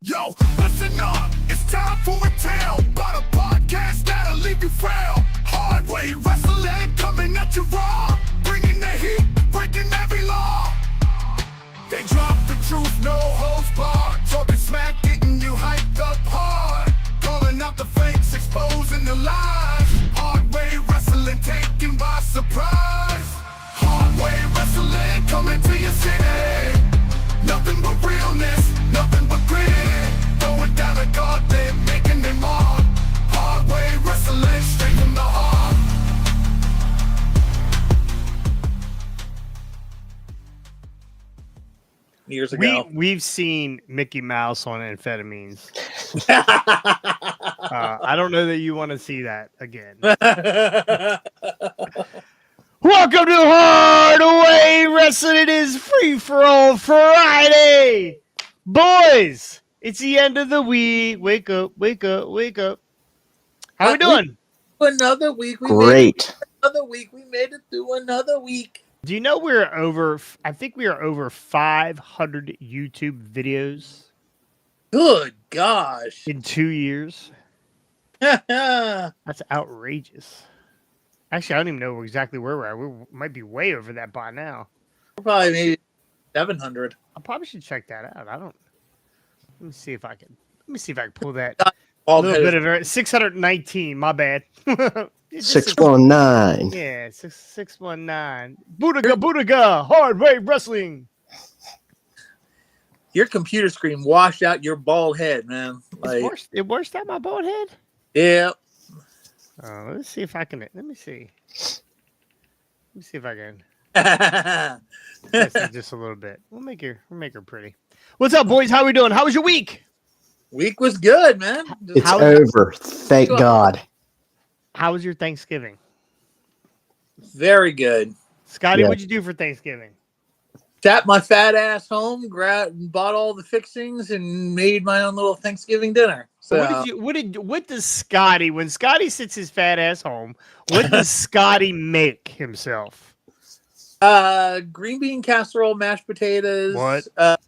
Yo, listen up, it's time for a tale about a podcast that'll leave you frail. Hard way wrestling coming at you raw, bringing the heat, breaking every law. They drop the truth, no holds barred, talking smack, getting you hyped up hard, calling out the fakes, exposing the lies. Hard way wrestling taken by surprise. Hard way wrestling coming to your city. Nothing but realness, nothing but grit. Going down a gauntlet, making them mark. Hard way wrestling, straight from the heart. Years ago, we've seen Mickey Mouse on amphetamines. I don't know that you want to see that again. Welcome to Hard Way Wrestling. It is Free for All Friday, boys. It's the end of the week. Wake up, wake up, wake up. How we doing? Another week. Great. Another week. We made it through another week. Do you know we're over? I think we are over 500 YouTube videos. Good gosh! In 2 years. Probably That's outrageous. Actually, I don't even know exactly where we're at. We might be way over that by now. maybe 700. I probably should check that out. I don't. Let me see if I can. Let me see if I can pull that. All A little bit of it. 619. My bad. 619. Yeah, 619. Boodaga, Hard Way Wrestling. Your computer screen washed out your bald head, man. Like, It worse out my bald head. yeah. Let's see if I can. Let me see. Let me see if I can. Test it just a little bit. We'll make her pretty. What's up, boys? How we doing? How was your week? Week was good, man. It's over. Thank God. How was your Thanksgiving? Very good. Scotty, Yeah. what'd you do for Thanksgiving? Sat my fat ass home, bought all the fixings, and made my own little Thanksgiving dinner. So What does Scotty, when Scotty sits his fat ass home, what does Scotty make himself? green bean casserole, mashed potatoes, What?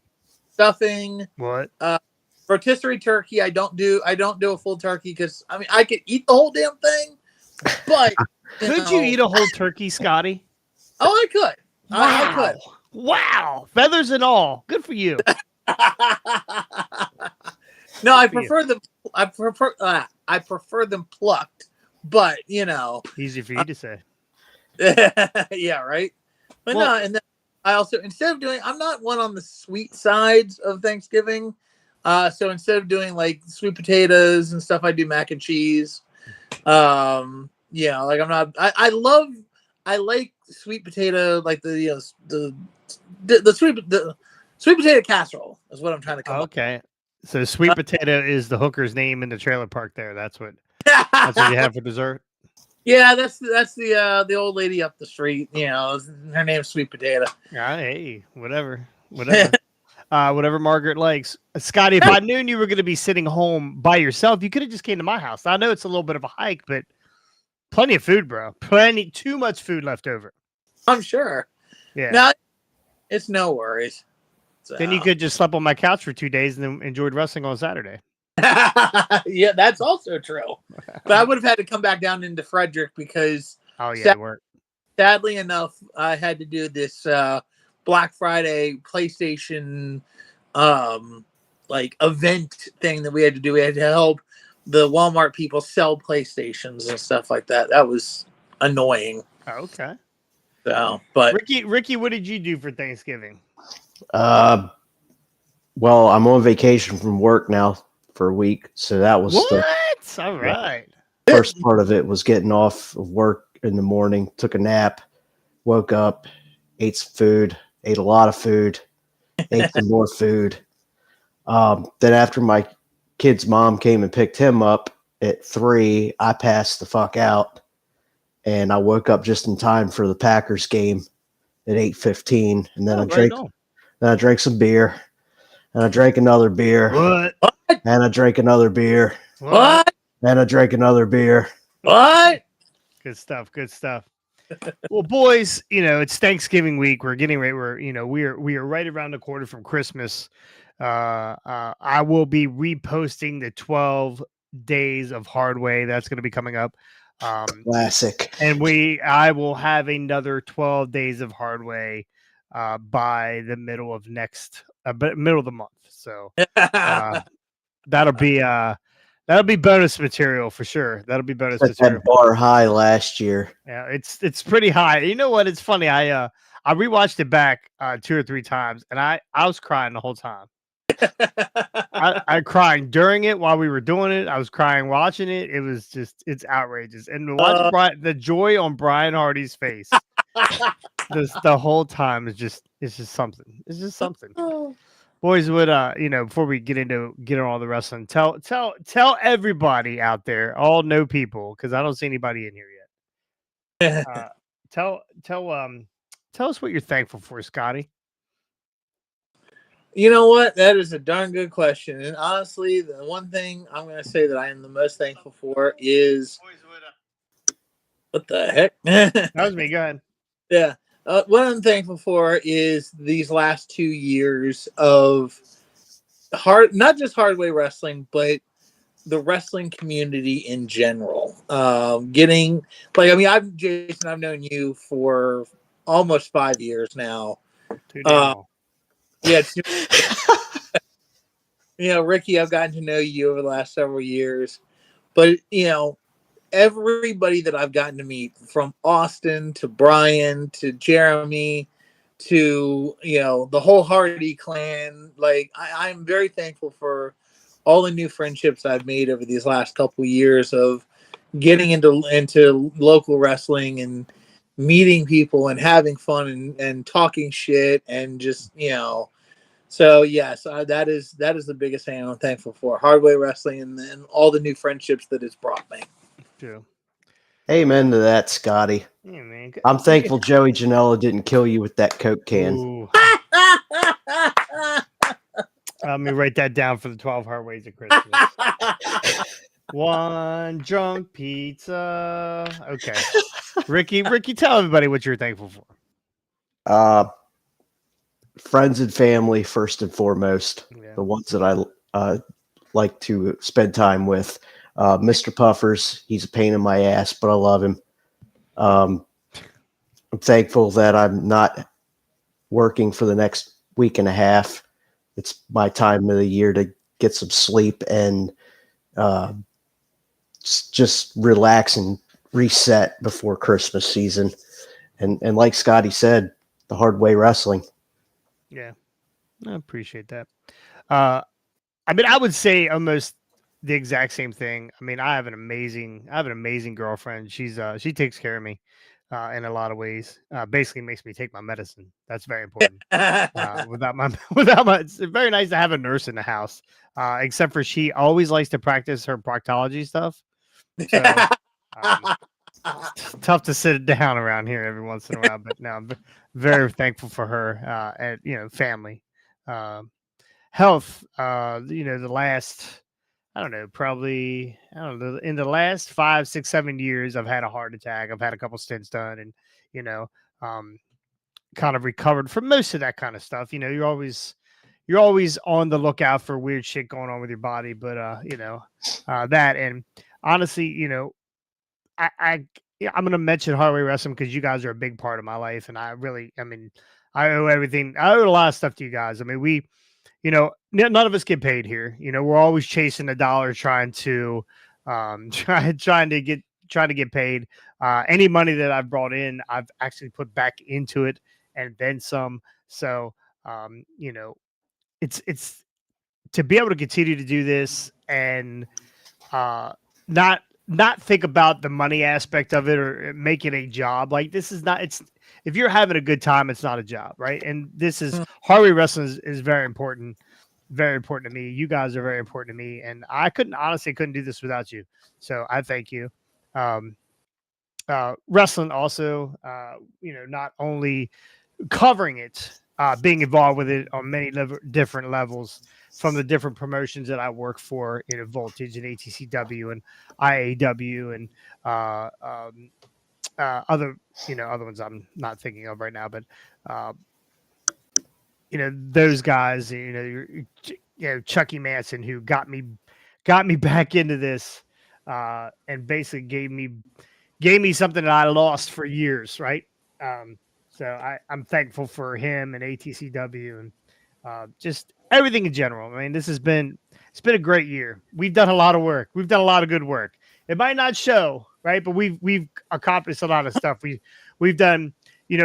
Stuffing, What? rotisserie turkey. I don't do a full turkey because I could eat the whole damn thing, but Could you eat a whole turkey, Scotty? Oh, I could. I could. Wow. Feathers and all. Good for you. No, I prefer them. I prefer them plucked, but Easy for you to say. yeah, right. But Well- no, and then I also I'm not one on the sweet sides of Thanksgiving. So instead of doing like sweet potatoes and stuff, I do mac and cheese. Like I like sweet potato, like the sweet potato casserole is what I'm trying to come up Okay. So sweet potato is the hooker's name in the trailer park there. That's what with. you have for dessert. Yeah, that's the old lady up the street. Her name's Sweet Potato. Hey, whatever. Whatever Margaret likes. Scotty, if I knew you were going to be sitting home by yourself, you could have just came to my house. I know it's a little bit of a hike, but plenty of food, bro. Too much food left over. I'm sure. Yeah. No, it's no worries. So. Then you could just sleep on my couch for 2 days and then enjoyed wrestling on Saturday. Yeah, that's also true. But I would have had to come back down into Frederick because sadly enough, I had to do this Black Friday PlayStation event thing that we had to do. We had to help the Walmart people sell PlayStations and stuff like that. That was annoying. Okay. So, but Ricky, what did you do for Thanksgiving? Well, I'm on vacation from work now for a week, so that was All right. the first part of it. Was getting off of work in the morning, took a nap, woke up, ate some food, ate a lot of food, ate some more food. Then after my kid's mom came and picked him up at 3, I passed the fuck out, and I woke up just in time for the Packers game at 8:15, and then I drank some beer, and I drank another beer, What? and I drank another beer, what? and I drank another beer. What? Good stuff. Well, boys, it's Thanksgiving week. We're getting ready. We are right around the corner from Christmas. I I will be reposting the 12 days of hard way that's going to be coming up. Classic. And I will have another 12 days of hard way by the middle of middle of the month. So that'll be bonus material for sure. That'll be bonus Set material. that bar high last year. Yeah, it's pretty high. You know what? It's funny. I rewatched it back 2 or 3 times, and I was crying the whole time. I cried during it while we were doing it. I was crying watching it. It was it's outrageous. And to watch the joy on Brian Hardy's face the whole time is just something. It's just something. Boys, would before we get on all the wrestling, tell everybody out there, all new people, because I don't see anybody in here yet. Tell us what you're thankful for, Scotty. You know what? That is a darn good question. And honestly, the one thing I'm going to say that I am the most thankful for is what the heck? That was me. Go ahead. Yeah. What I'm thankful for is these last 2 years of not just hardway wrestling, but the wrestling community in general. Jason, I've known you for almost 5 years now. Yeah. Ricky, I've gotten to know you over the last several years, but everybody that I've gotten to meet, from Austin to Brian to Jeremy to the whole Hardy clan, I'm very thankful for all the new friendships I've made over these last couple of years of getting into local wrestling and meeting people and having fun and talking shit and just So yes, that is the biggest thing I'm thankful for: hardway wrestling and all the new friendships that it's brought me. True. Amen to that, Scotty. Yeah, man. I'm thankful Joey Janela didn't kill you with that Coke can. Let me write that down for the 12 hard ways of Christmas. One drunk pizza. Okay. Ricky, tell everybody what you're thankful for. Friends and family first and foremost. Yeah. The ones that I like to spend time with. Mr. Puffers, he's a pain in my ass, but I love him. I'm thankful that I'm not working for the next week and a half. It's my time of the year to get some sleep and just relax and reset before Christmas season. And like Scotty said, the hard way wrestling. Yeah, I appreciate that. I would say almost the exact same thing. I have an amazing girlfriend. She takes care of me in a lot of ways. Basically makes me take my medicine. That's very important. Without my, it's very nice to have a nurse in the house. Except for she always likes to practice her proctology stuff. So it's tough to sit down around here every once in a while. But no, I'm very thankful for her and family, health. The last. In the last 5, 6, 7 years, I've had a heart attack. I've had a couple stents done and, kind of recovered from most of that kind of stuff. You're always on the lookout for weird shit going on with your body. But, that, and honestly, I'm going to mention Hardway Wrestling because you guys are a big part of my life. And I owe everything. I owe a lot of stuff to you guys. None of us get paid here. We're always chasing a dollar, trying to get paid. Any money that I've brought in, I've actually put back into it and then some. So, it's to be able to continue to do this and not think about the money aspect of it or make it a job. Like this is not. If you're having a good time, it's not a job, right? And this is Harley wrestling is very important to me. You guys are very important to me, and I couldn't do this without you. So I thank you. Wrestling also, not only covering it, being involved with it on many different levels from the different promotions that I work for, Voltage and ATCW and IAW and other ones I'm not thinking of right now, but those guys, Chucky Manson, who got me back into this, and basically gave me something that I lost for years, right? So I'm thankful for him and ATCW and just everything in general. I mean, it's been a great year. We've done a lot of work. We've done a lot of good work. It might not show, right? But we've accomplished a lot of stuff. We've done,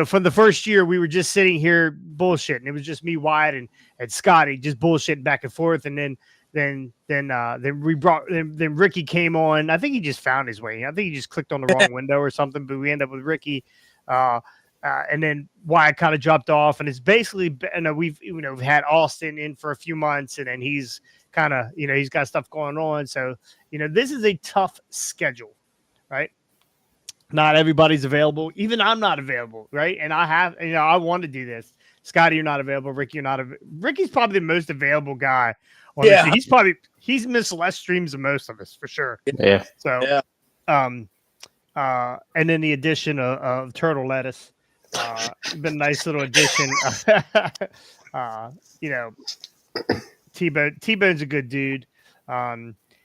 from the first year we were just sitting here bullshitting. It was just me, Wyatt, and Scotty just bullshitting back and forth. And then Ricky came on. I think he just found his way. I think he just clicked on the wrong window or something. But we end up with Ricky. And then Wyatt kind of dropped off, and it's basically, we've had Austin in for a few months, and then he's kind of, he's got stuff going on. So, this is a tough schedule, right? Not everybody's available. Even I'm not available, right? And I want to do this. Scotty, you're not available. Ricky, you're not Ricky's probably the most available guy. Yeah. He's missed less streams than most of us, for sure. Yeah. So, and then the addition of Turtle Lettuce. Been a nice little addition. T-Bone's a good dude.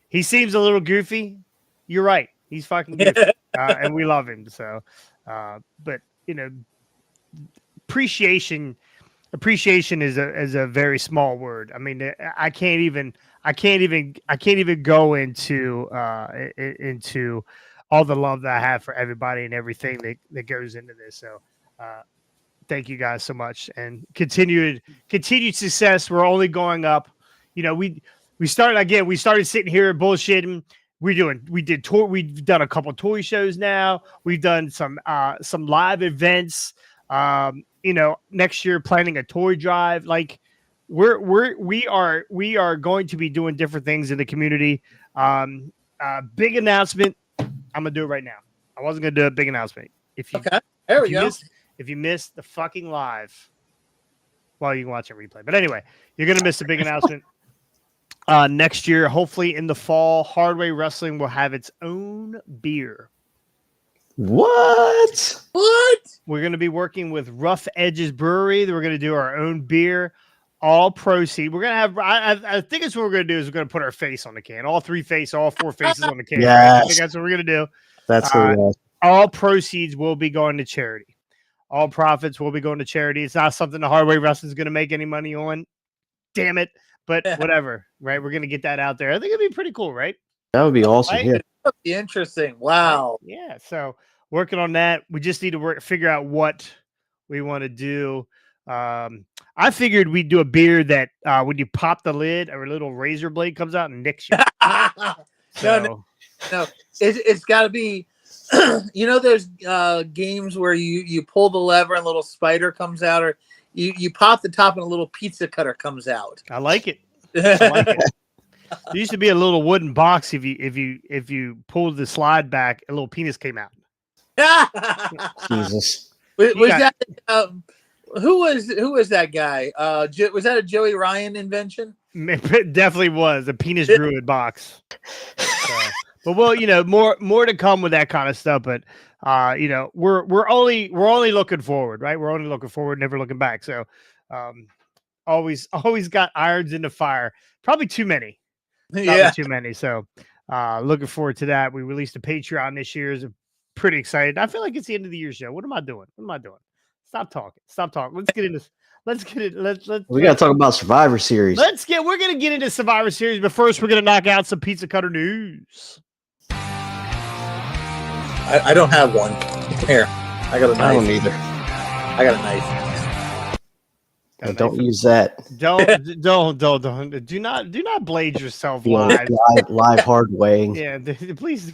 He seems a little goofy. You're right. He's fucking goofy. And we love him. So, but appreciation is a very small word. I mean, I can't even go into all the love that I have for everybody and everything that goes into this. So, thank you guys so much, and continued success. We're only going up. We started sitting here bullshitting. We've done a couple toy shows now. We've done some live events. Next year planning a toy drive. Like we are going to be doing different things in the community. Big announcement. I'm gonna do it right now. I wasn't gonna do a big announcement. If you missed the fucking live, well, you can watch it replay. But anyway, you're gonna miss the big announcement. Next year, hopefully in the fall, Hardway Wrestling will have its own beer. What? We're going to be working with Rough Edges Brewery. We're going to do our own beer. All proceed. We're going to have, I think it's what we're going to do is we're going to put our face on the can. All four faces on the can. Yes. Right? I think that's what we're going to do. That's what it is. All proceeds will be going to charity. All profits will be going to charity. It's not something the Hardway Wrestling is going to make any money on. Damn it. But whatever, right? We're going to get that out there. I think it'd be pretty cool, right? That would be awesome. Right? Yeah. That would be interesting. Wow. Yeah. So working on that. We just need to figure out what we want to do. I figured we'd do a beer that when you pop the lid, a little razor blade comes out and nicks you. No. It's got to be, there's games where you pull the lever and a little spider comes out, or you pop the top and a little pizza cutter comes out. I like it. There used to be a little wooden box. If you pulled the slide back, a little penis came out. Jesus. Was that who was that guy? Was that a Joey Ryan invention? It definitely was a penis druid box. But well, more to come with that kind of stuff. But we're only looking forward, right? We're only looking forward, never looking back. So, always got irons in the fire. Probably too many. Too many. So, looking forward to that. We released a Patreon this year. Is pretty excited. I feel like it's the end of the year show. What am I doing? Stop talking. Let's get into. We got to talk about Survivor Series. We're going to get into Survivor Series, but first we're going to knock out some pizza cutter news. I don't have one. Here, I got a knife. I don't either. I got a knife. Don't use that. Don't. Do not blade yourself live. Live hard weighing. Yeah, please.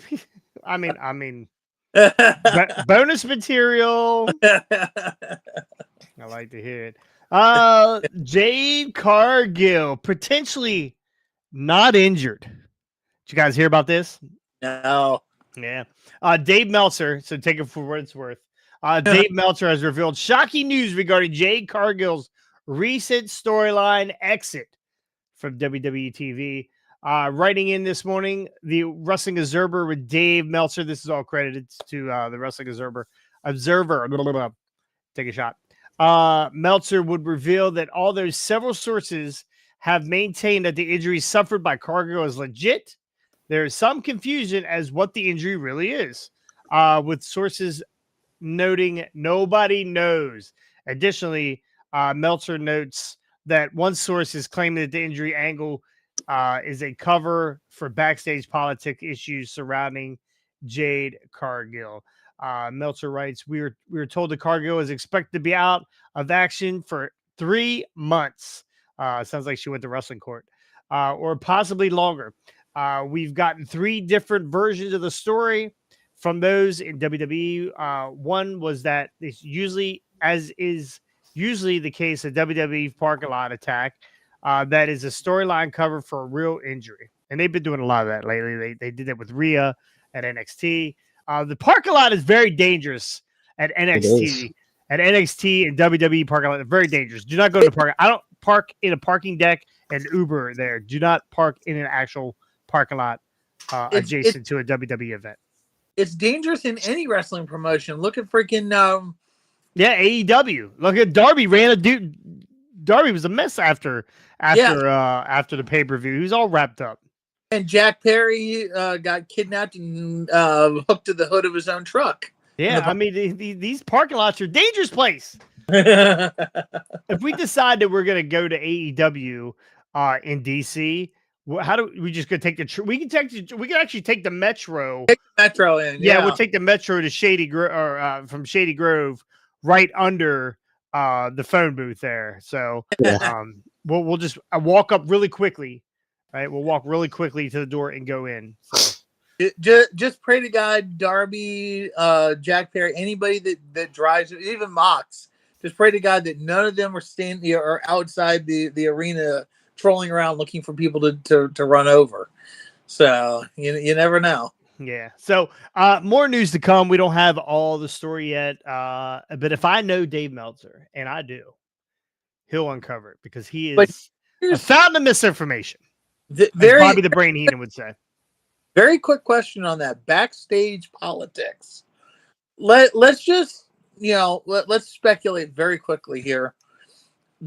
I mean, bonus material. I like to hear it. Jade Cargill potentially not injured. Did you guys hear about this? No. Yeah. Dave Meltzer, so take it for what it's worth. Dave Meltzer has revealed shocking news regarding Jade Cargill's recent storyline exit from WWE TV. Writing in this morning, the Wrestling Observer with Dave Meltzer. This is all credited to the Wrestling Observer. Take a shot. Meltzer would reveal that although several sources have maintained that the injury suffered by Cargill is legit. There is some confusion as what the injury really is, with sources noting nobody knows. Additionally, Meltzer notes that one source is claiming that the injury angle is a cover for backstage politic issues surrounding Jade Cargill. Meltzer writes, we were told that Cargill is expected to be out of action for 3 months. Sounds like she went to wrestling court, or possibly longer. We've gotten 3 different versions of the story from those in WWE. One was that it's usually, as is usually the case, a WWE parking lot attack that is a storyline cover for a real injury. And they've been doing a lot of that lately. They did that with Rhea at NXT. The parking lot is very dangerous at NXT. At NXT and WWE parking lot, very dangerous. Do not go to the parking. I don't park in a parking deck and Uber there. Do not park in an actual parking lot adjacent to a WWE event. It's dangerous in any wrestling promotion. Look at freaking AEW. Look at Darby ran a dude. Darby was a mess after the pay-per-view. He was all wrapped up. And Jack Perry got kidnapped and hooked to the hood of his own truck. Yeah, I mean, these parking lots are a dangerous place. If we decide that we're going to go to AEW in DC, how do we just go take the? We can actually take the metro. Take the metro in. Yeah, we'll take the metro to Shady Grove, from Shady Grove, right under the phone booth there. So we'll just walk up really quickly. Right, we'll walk really quickly to the door and go in. So. Just pray to God, Darby, Jack Perry, anybody that drives, even Mox. Just pray to God that none of them are standing or outside the arena trolling around looking for people to run over. So you never know. Yeah. So more news to come. We don't have all the story yet, but if I know Dave Meltzer, and I do, he'll uncover it because he is a fountain of misinformation. Bobby the Brain Heenan would say. Very quick question on that backstage politics. Let's just let's speculate very quickly here.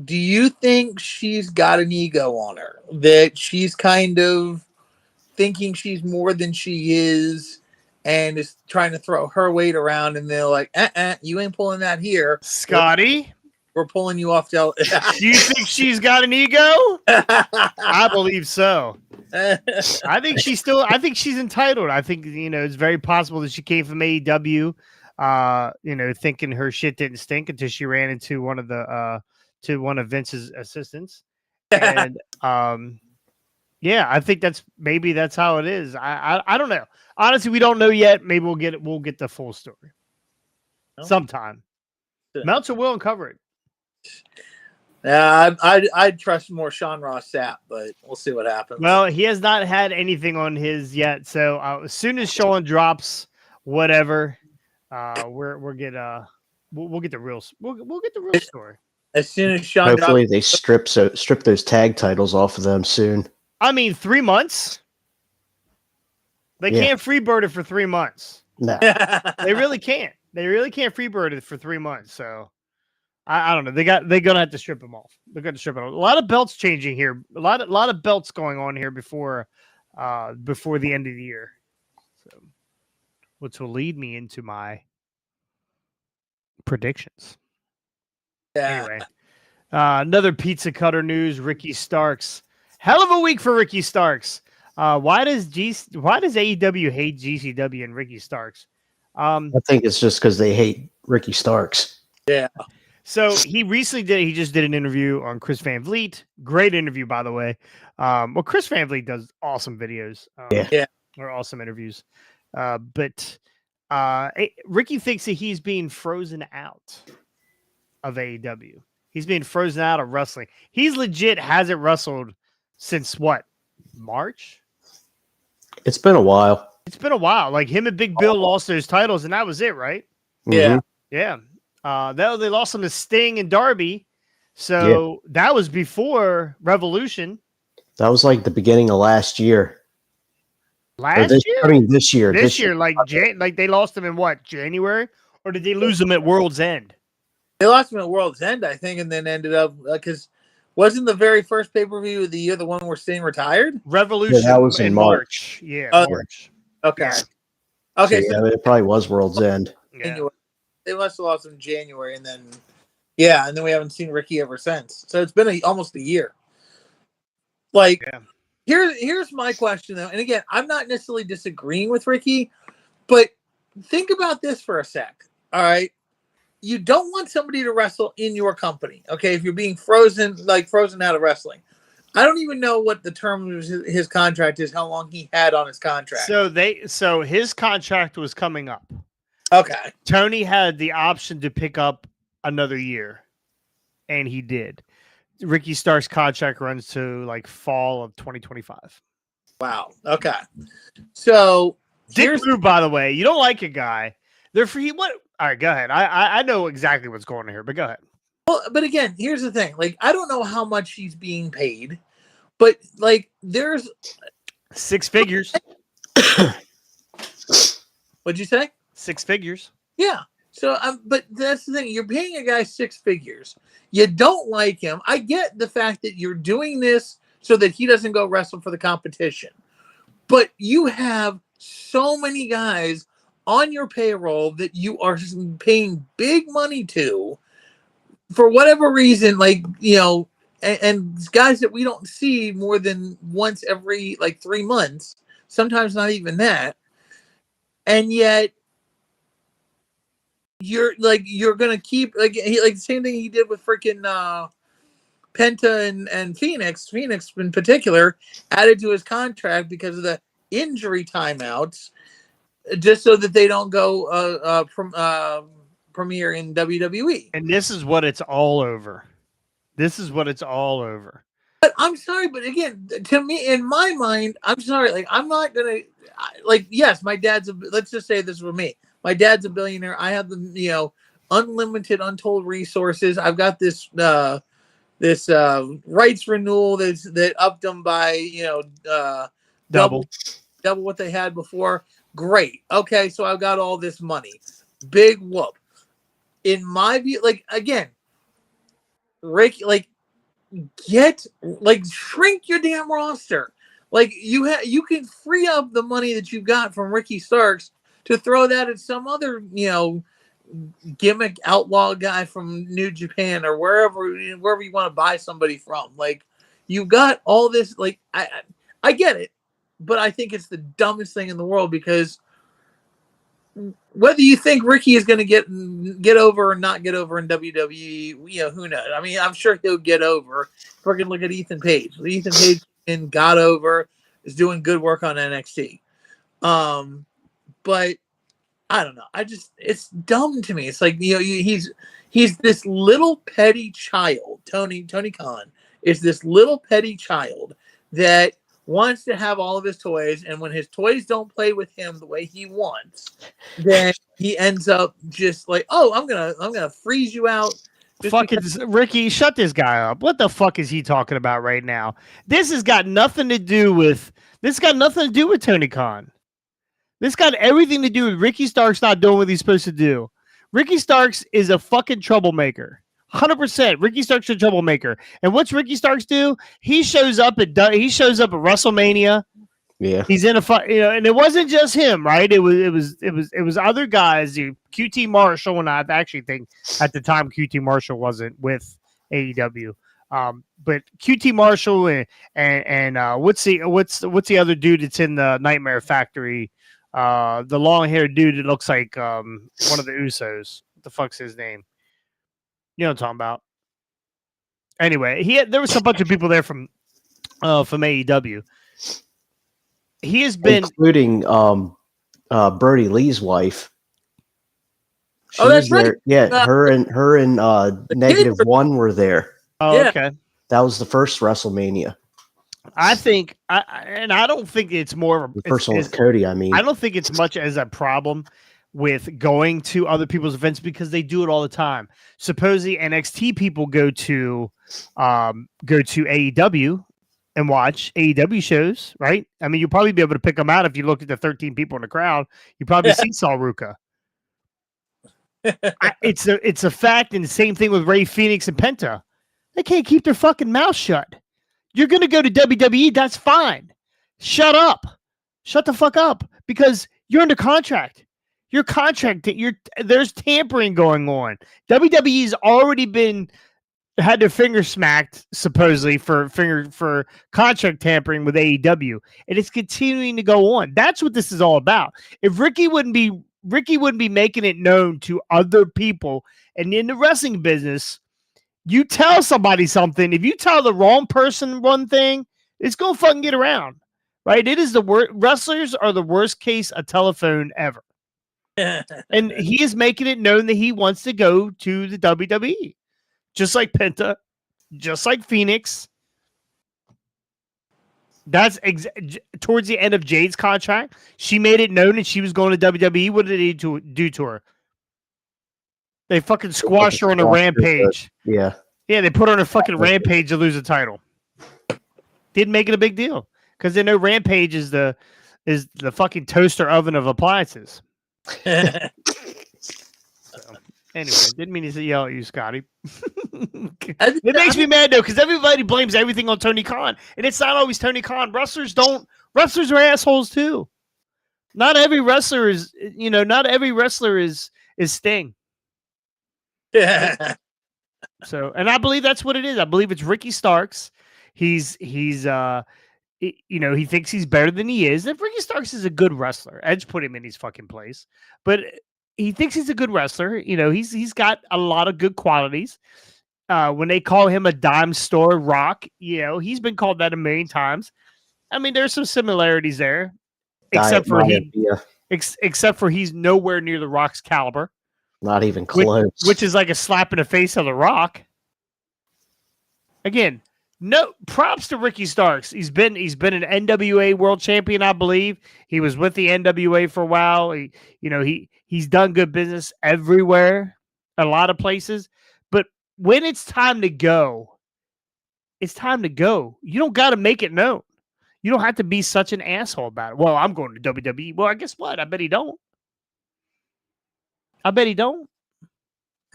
Do you think she's got an ego on her that she's kind of thinking she's more than she is and is trying to throw her weight around, and they're like, you ain't pulling that here, Scotty? We're pulling you off. Do you think she's got an ego? I believe so. I think she's entitled. I think, it's very possible that she came from AEW, thinking her shit didn't stink until she ran into one of Vince's assistants. And, I think that's how it is. I don't know. Honestly, we don't know yet. Maybe we'll get the full story sometime. Meltzer will uncover it. Yeah, I'd trust more Sean Ross Sapp, but we'll see what happens. Well, he has not had anything on his yet, so as soon as Sean drops whatever, we'll get the real story. As soon as Sean, hopefully they strip those tag titles off of them soon. I mean, 3 months. They can't freebird it for 3 months. No, they really can't. They really can't freebird it for 3 months. So. I don't know. They're gonna have to strip them off. They're gonna strip it off. A lot of belts changing here. A lot of belts going on here before the end of the year. So, which will lead me into my predictions. Yeah. Anyway, another pizza cutter news. Ricky Starks. Hell of a week for Ricky Starks. Why does AEW hate GCW and Ricky Starks? I think it's just because they hate Ricky Starks. Yeah. So he just did an interview on Chris Van Vliet. Great interview, by the way. Chris Van Vliet does awesome videos. Or awesome interviews. But Ricky thinks that he's being frozen out of AEW. He's being frozen out of wrestling. He's legit hasn't wrestled since what? March? It's been a while. Like him and Big Bill lost those titles, and that was it, right? Yeah. Yeah. They lost them to Sting and Darby. So that was before Revolution. That was like the beginning of last year. This year. This year, like they lost them in what, January? Or did they lose them at World's End? They lost them at World's End, I think, and then ended up because Wasn't the very first pay-per-view of the year the one where Sting retired? Revolution. Yeah, that was in March. Yeah, March. Okay. Yeah. Okay, so it probably was World's End. Yeah. They must have lost in January, and then and then we haven't seen Ricky ever since. So it's been almost a year. Like, here's my question though, and again, I'm not necessarily disagreeing with Ricky, but think about this for a sec. All right, you don't want somebody to wrestle in your company, okay? If you're being frozen out of wrestling. I don't even know what the term of his contract is, how long he had on his contract. So his contract was coming up. Okay. Tony had the option to pick up another year, and he did. Ricky Stark's contract runs to like fall of 2025. Wow. Okay. So Dick Blue, by the way, you don't like a guy. They're free. What? All right, go ahead. I know exactly what's going on here, but go ahead. Well, but again, here's the thing. Like, I don't know how much he's being paid, but like, there's 6 figures. What'd you say? 6 figures. Yeah. So, but that's the thing. You're paying a guy 6 figures. You don't like him. I get the fact that you're doing this so that he doesn't go wrestle for the competition, but you have so many guys on your payroll that you are paying big money to. For whatever reason, like, and guys that we don't see more than once every 3 months, sometimes not even that. And yet you're going to keep the same thing he did with freaking Penta and Phoenix in particular, added to his contract because of the injury timeouts, just so that they don't go premiere in WWE. And this is what it's all over. But I'm sorry, but again, to me, in my mind, I'm sorry. Like, I'm not gonna yes, my dad's let's just say this for me. My dad's a billionaire. I have the unlimited, untold resources. I've got this rights renewal that upped them by double what they had before. Great. Okay, so I've got all this money. Big whoop. In my view, again, Rick, shrink your damn roster. You can free up the money that you've got from Ricky Starks to throw that at some other, gimmick outlaw guy from New Japan or wherever you want to buy somebody from. You've got all this. I get it, but I think it's the dumbest thing in the world, because whether you think Ricky is going to get over or not get over in WWE, who knows? I mean, I'm sure he'll get over. Freaking look at Ethan Page. Ethan Page got over, is doing good work on NXT. But I don't know. It's dumb to me. It's like, he's this little petty child. Tony Khan is this little petty child that wants to have all of his toys, and when his toys don't play with him the way he wants, then he ends up just like, oh, I'm gonna freeze you out. Ricky, shut this guy up. What the fuck is he talking about right now? This has got nothing to do with Tony Khan. This got everything to do with Ricky Starks not doing what he's supposed to do. Ricky Starks is a fucking troublemaker. 100%. Ricky Starks is a troublemaker. And what's Ricky Starks do? He shows up at WrestleMania. Yeah. He's in a and it wasn't just him, right? It was other guys. QT Marshall, and I actually think at the time QT Marshall wasn't with AEW. But QT Marshall and what's the other dude that's in the Nightmare Factory? The long-haired dude that looks like one of the Usos. What the fuck's his name? You know what I'm talking about. Anyway, there was a bunch of people there from AEW. He has been, including Birdie Lee's wife. Oh, that's right. Yeah, her and -1 were there. Oh, yeah. Okay. That was the first WrestleMania. I think, I don't think it's more of the first one with Cody. I mean, I don't think it's much as a problem with going to other people's events, because they do it all the time. Supposedly NXT people go to AEW and watch AEW shows, right? I mean, you'll probably be able to pick them out if you look at the 13 people in the crowd. You probably see Saul Ruka. It's a fact, and the same thing with Ray Phoenix and Penta. They can't keep their fucking mouth shut. You're going to go to WWE. That's fine. Shut up. Shut the fuck up because you're under contract. Your contract, there's tampering going on. WWE's already had their finger smacked supposedly for contract tampering with AEW, and it's continuing to go on. That's what this is all about. If Ricky wouldn't be making it known to other people, and in the wrestling business, you tell somebody something. If you tell the wrong person one thing, it's gonna fucking get around, right? It is the worst. Wrestlers are the worst case of telephone ever. And he is making it known that he wants to go to the WWE, just like Penta, just like Phoenix. That's towards the end of Jade's contract. She made it known that she was going to WWE. What did they do to her? They fucking squashed her on a rampage. Yeah. Yeah, they put her on a fucking rampage to lose the title. Didn't make it a big deal because they know Rampage is the fucking toaster oven of appliances. So, anyway, didn't mean to yell at you, Scotty. It makes me mad though because everybody blames everything on Tony Khan, and it's not always Tony Khan. Wrestlers are assholes too. Not every wrestler is Sting. Yeah. So, and I believe that's what it is. I believe it's Ricky Starks. He thinks he's better than he is. If Ricky Starks is a good wrestler, Edge put him in his fucking place, but he thinks he's a good wrestler. He's got a lot of good qualities. When they call him a dime store rock, he's been called that a million times. I mean, there's some similarities there, except for he's nowhere near the Rock's caliber. Not even close. Which is like a slap in the face of the Rock. Again, no props to Ricky Starks. He's been an NWA world champion, I believe. He was with the NWA for a while. He's done good business everywhere, a lot of places. But when it's time to go, it's time to go. You don't got to make it known. You don't have to be such an asshole about it. Well, I'm going to WWE. Well, I guess what? I bet he don't. I bet he don't.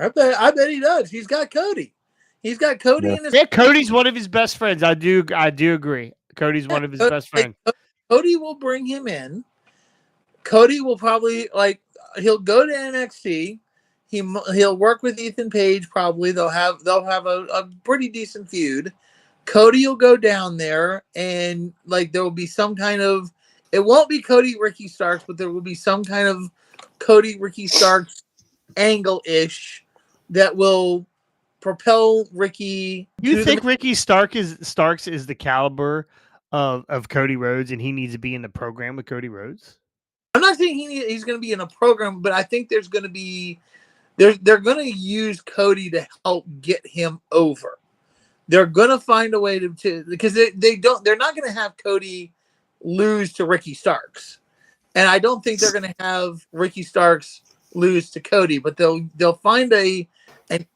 I bet he does. He's got Cody. He's got Cody in his. Yeah, Cody's one of his best friends. I do agree. Cody's one of his best friends. Cody will bring him in. Cody will probably he'll go to NXT. He'll work with Ethan Page. Probably they'll have a pretty decent feud. Cody will go down there and there will be some kind of. It won't be Cody Ricky Starks, but there will be some kind of Cody Ricky Starks angle-ish that will propel Ricky. You think Ricky Starks is the caliber of Cody Rhodes and he needs to be in the program with Cody Rhodes? I'm not saying he's going to be in a program, but I think there's going to be they're going to use Cody to help get him over. They're going to find a way to because they're not going to have Cody lose to Ricky Starks. And I don't think they're going to have Ricky Starks lose to Cody, but they'll find an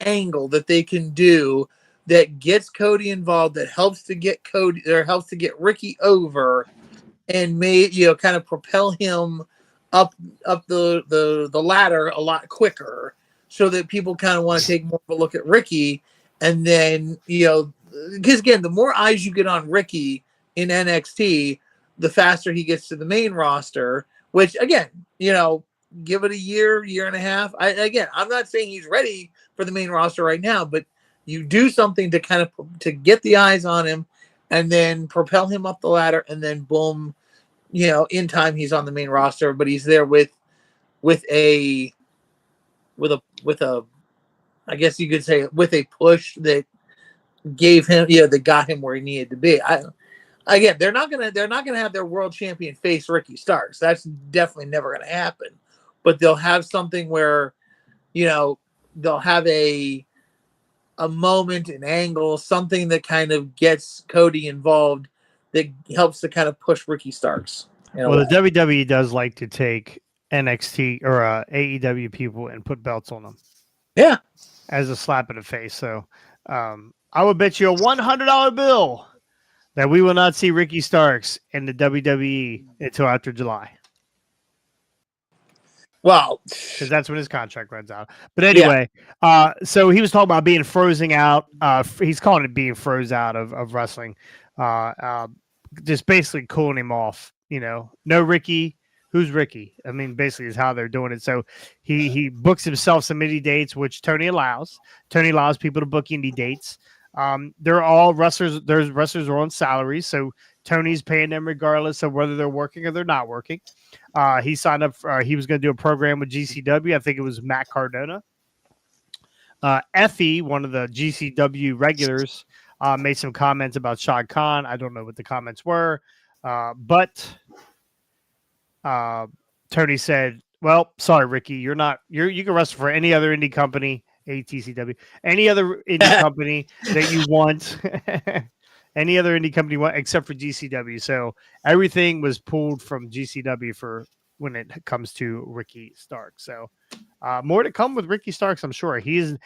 angle that they can do that gets Cody involved, that helps to get Ricky over, and may kind of propel him up the ladder a lot quicker, so that people kind of want to take more of a look at Ricky, and then because again, the more eyes you get on Ricky in NXT, the faster he gets to the main roster, which again, give it a year and a half. I'm not saying he's ready for the main roster right now, but you do something to get the eyes on him and then propel him up the ladder, and then boom, in time he's on the main roster, but he's there with a I guess you could say with a push that gave him, that got him where he needed to be. Again, they're not gonna have their world champion face Ricky Starks. That's definitely never gonna happen. But they'll have something where, they'll have a moment, an angle, something that kind of gets Cody involved, that helps to kind of push Ricky Starks. Well, the WWE does like to take NXT or AEW people and put belts on them. Yeah, as a slap in the face. So I would bet you a $100 bill that we will not see Ricky Starks in the WWE until after July. Well, because that's when his contract runs out. But anyway, so he was talking about being frozen out. He's calling it being froze out of wrestling. Just basically cooling him off. No Ricky. Who's Ricky? I mean, basically is how they're doing it. So he books himself some indie dates, which Tony allows. Tony allows people to book indie dates. They're all wrestlers. There's wrestlers who are on salaries, so Tony's paying them regardless of whether they're working or they're not working. He signed up. He was going to do a program with GCW. I think it was Matt Cardona. Effie, one of the GCW regulars, made some comments about Shad Khan. I don't know what the comments were, but Tony said, "Well, sorry, Ricky, you can wrestle for any other indie company, ATCW, any other indie company that you want." Any other indie company except for GCW. So everything was pulled from GCW for when it comes to Ricky Stark. So more to come with Ricky Starks, I'm sure. He's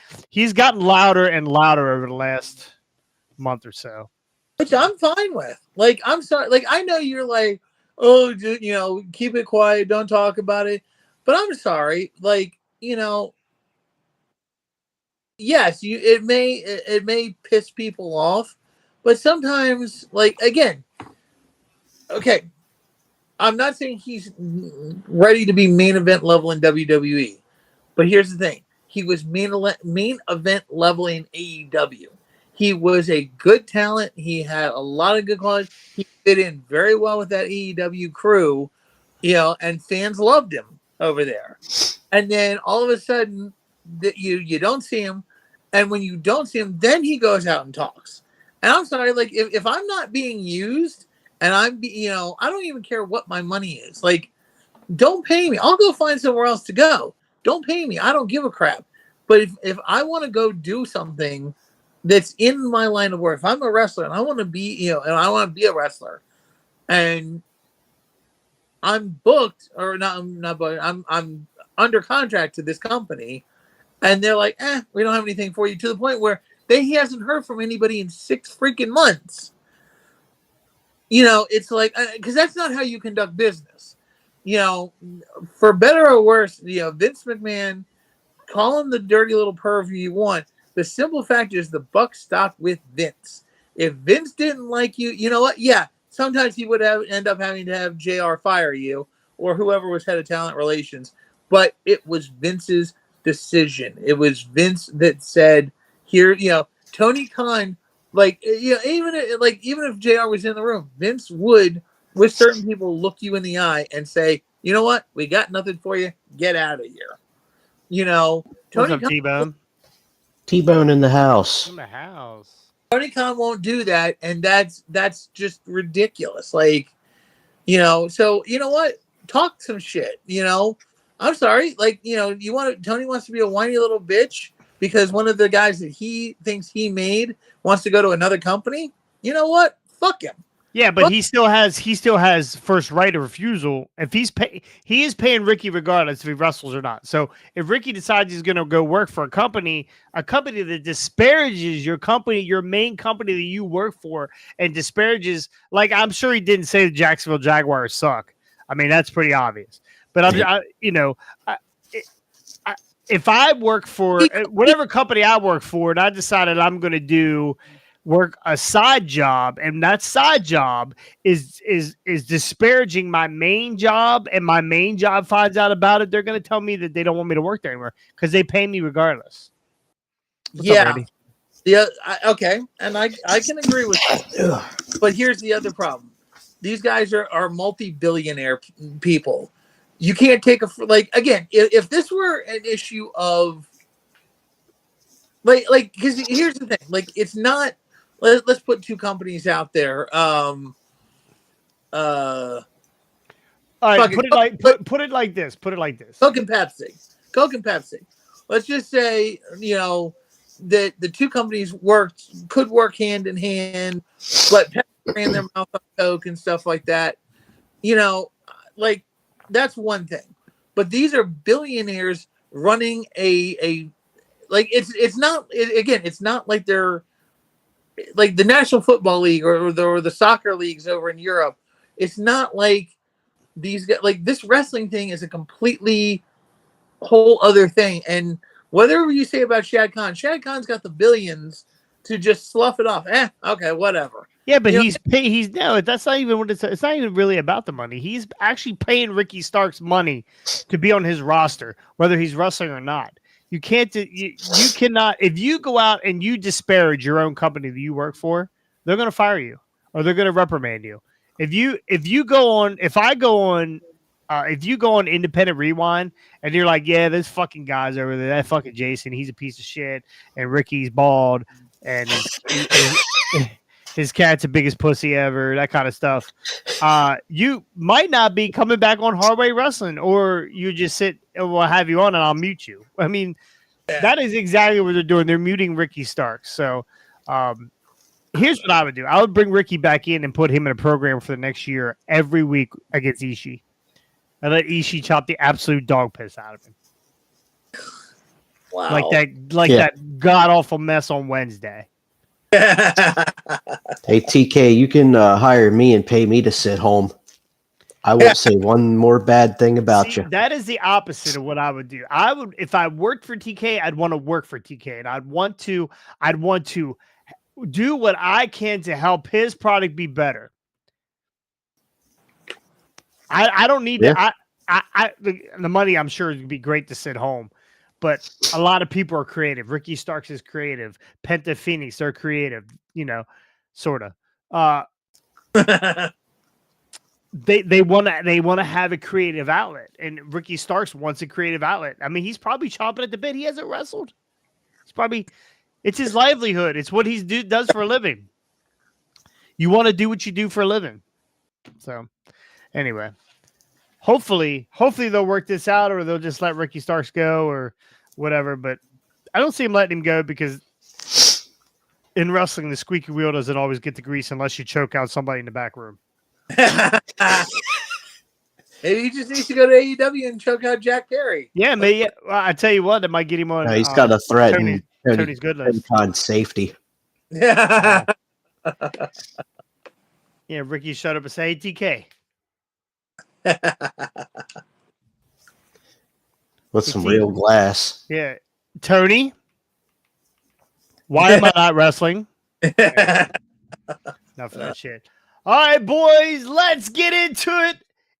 gotten louder and louder over the last month or so. Which I'm fine with. Like, I'm sorry. Like, I know you're like, oh, keep it quiet. Don't talk about it. But I'm sorry. Like, yes, it may piss people off. But sometimes, like, again, okay, I'm not saying he's ready to be main event level in WWE. But here's the thing. He was main event level in AEW. He was a good talent. He had a lot of good qualities. He fit in very well with that AEW crew, and fans loved him over there. And then all of a sudden, that you don't see him. And when you don't see him, then he goes out and talks. And I'm sorry, like, if I'm not being used and I don't even care what my money is. Like, don't pay me. I'll go find somewhere else to go. Don't pay me. I don't give a crap. But if I want to go do something that's in my line of work, if I'm a wrestler and I want to be, and I want to be a wrestler and I'm booked or not, I'm not booked, I'm under contract to this company and they're like, we don't have anything for you, to the point where he hasn't heard from anybody in 6 freaking months. It's like, because that's not how you conduct business. For better or worse, Vince McMahon, call him the dirty little perv you want. The simple fact is the buck stopped with Vince. If Vince didn't like you, you know what? Yeah, sometimes he would end up having to have JR fire you or whoever was head of talent relations. But it was Vince's decision. It was Vince that said, here, Tony Khan, like, even if JR was in the room, Vince would, with certain people, look you in the eye and say, you know what? We got nothing for you. Get out of here. What's up, T-Bone? T-Bone in the house. In the house. Tony Khan won't do that, and that's just ridiculous. Like, so you know what? Talk some shit. I'm sorry. Like, Tony wants to be a whiny little bitch because one of the guys that he thinks he made wants to go to another company. You know what? Fuck him. Yeah, but he still has first right of refusal. If he is paying Ricky regardless if he wrestles or not. So if Ricky decides he's going to go work for a company that disparages your company, your main company that you work for, and disparages, like, I'm sure he didn't say the Jacksonville Jaguars suck. I mean, that's pretty obvious. But if I work for whatever company I work for, and I decided I'm going to work a side job, and that side job is disparaging my main job, and my main job finds out about it, they're going to tell me that they don't want me to work there anymore because they pay me regardless. What's up, Randy? Yeah. Okay. And I can agree with that. But here's the other problem. These guys are multi-billionaire people. You can't take again, if this were an issue of because here's the thing, like, it's not, let's put 2 companies out there. All right, put it like this. Coke and Pepsi. Let's just say, that the 2 companies could work hand in hand, but Pepsi ran their mouth on Coke and stuff like that. Like, that's one thing. But these are billionaires running it's not like they're like the National Football League or the soccer leagues over in Europe. It's not like these guys, like, this wrestling thing is a completely whole other thing. And whatever you say about Shad Khan's got the billions to just slough it off. Okay, whatever. Yeah, but he's no, that's not even what it's not even really about the money. He's actually paying Ricky Starks money to be on his roster, whether he's wrestling or not. You can't you cannot, if you go out and you disparage your own company that you work for, they're going to fire you or they're going to reprimand you. If you go on Independent Rewind and you're like, yeah, there's fucking guys over there, that fucking Jason, he's a piece of shit, and Ricky's bald, and his cat's the biggest pussy ever, that kind of stuff. You might not be coming back on Hard Way Wrestling, or you just sit and we'll have you on and I'll mute you. I mean, that is exactly what they're doing. They're muting Ricky Starks. So here's what I would do. I would bring Ricky back in and put him in a program for the next year every week against Ishii. And let Ishii chop the absolute dog piss out of him. Wow. Like that god-awful mess on Wednesday. Hey, TK, you can hire me and pay me to sit home. I won't say one more bad thing about you. That is the opposite of what I would do. I would, if I worked for TK, I'd want to work for TK, and I'd want to do what I can to help his product be better. I don't need to. The money, I'm sure, would be great to sit home, but a lot of people are creative. Ricky Starks is creative. Penta Phoenix, they're creative. You know, sort of. They want to have a creative outlet, and Ricky Starks wants a creative outlet. I mean, he's probably chomping at the bit. He hasn't wrestled. It's his livelihood. It's what he does for a living. You want to do what you do for a living. So, anyway, hopefully they'll work this out, or they'll just let Ricky Starks go, or whatever. But I don't see him letting him go, because in wrestling, the squeaky wheel doesn't always get the grease unless you choke out somebody in the back room. Maybe he just needs to go to AEW and choke out Jack Perry. Yeah, maybe. Well, I tell you what, that might get him on. No, he's got to threaten Tony's good list. Safety. Yeah. Yeah, Ricky shut up and say, "Hey, TK." With some real glass. Yeah, Tony. Why am I not wrestling? Enough of that shit. All right, boys, let's get into it.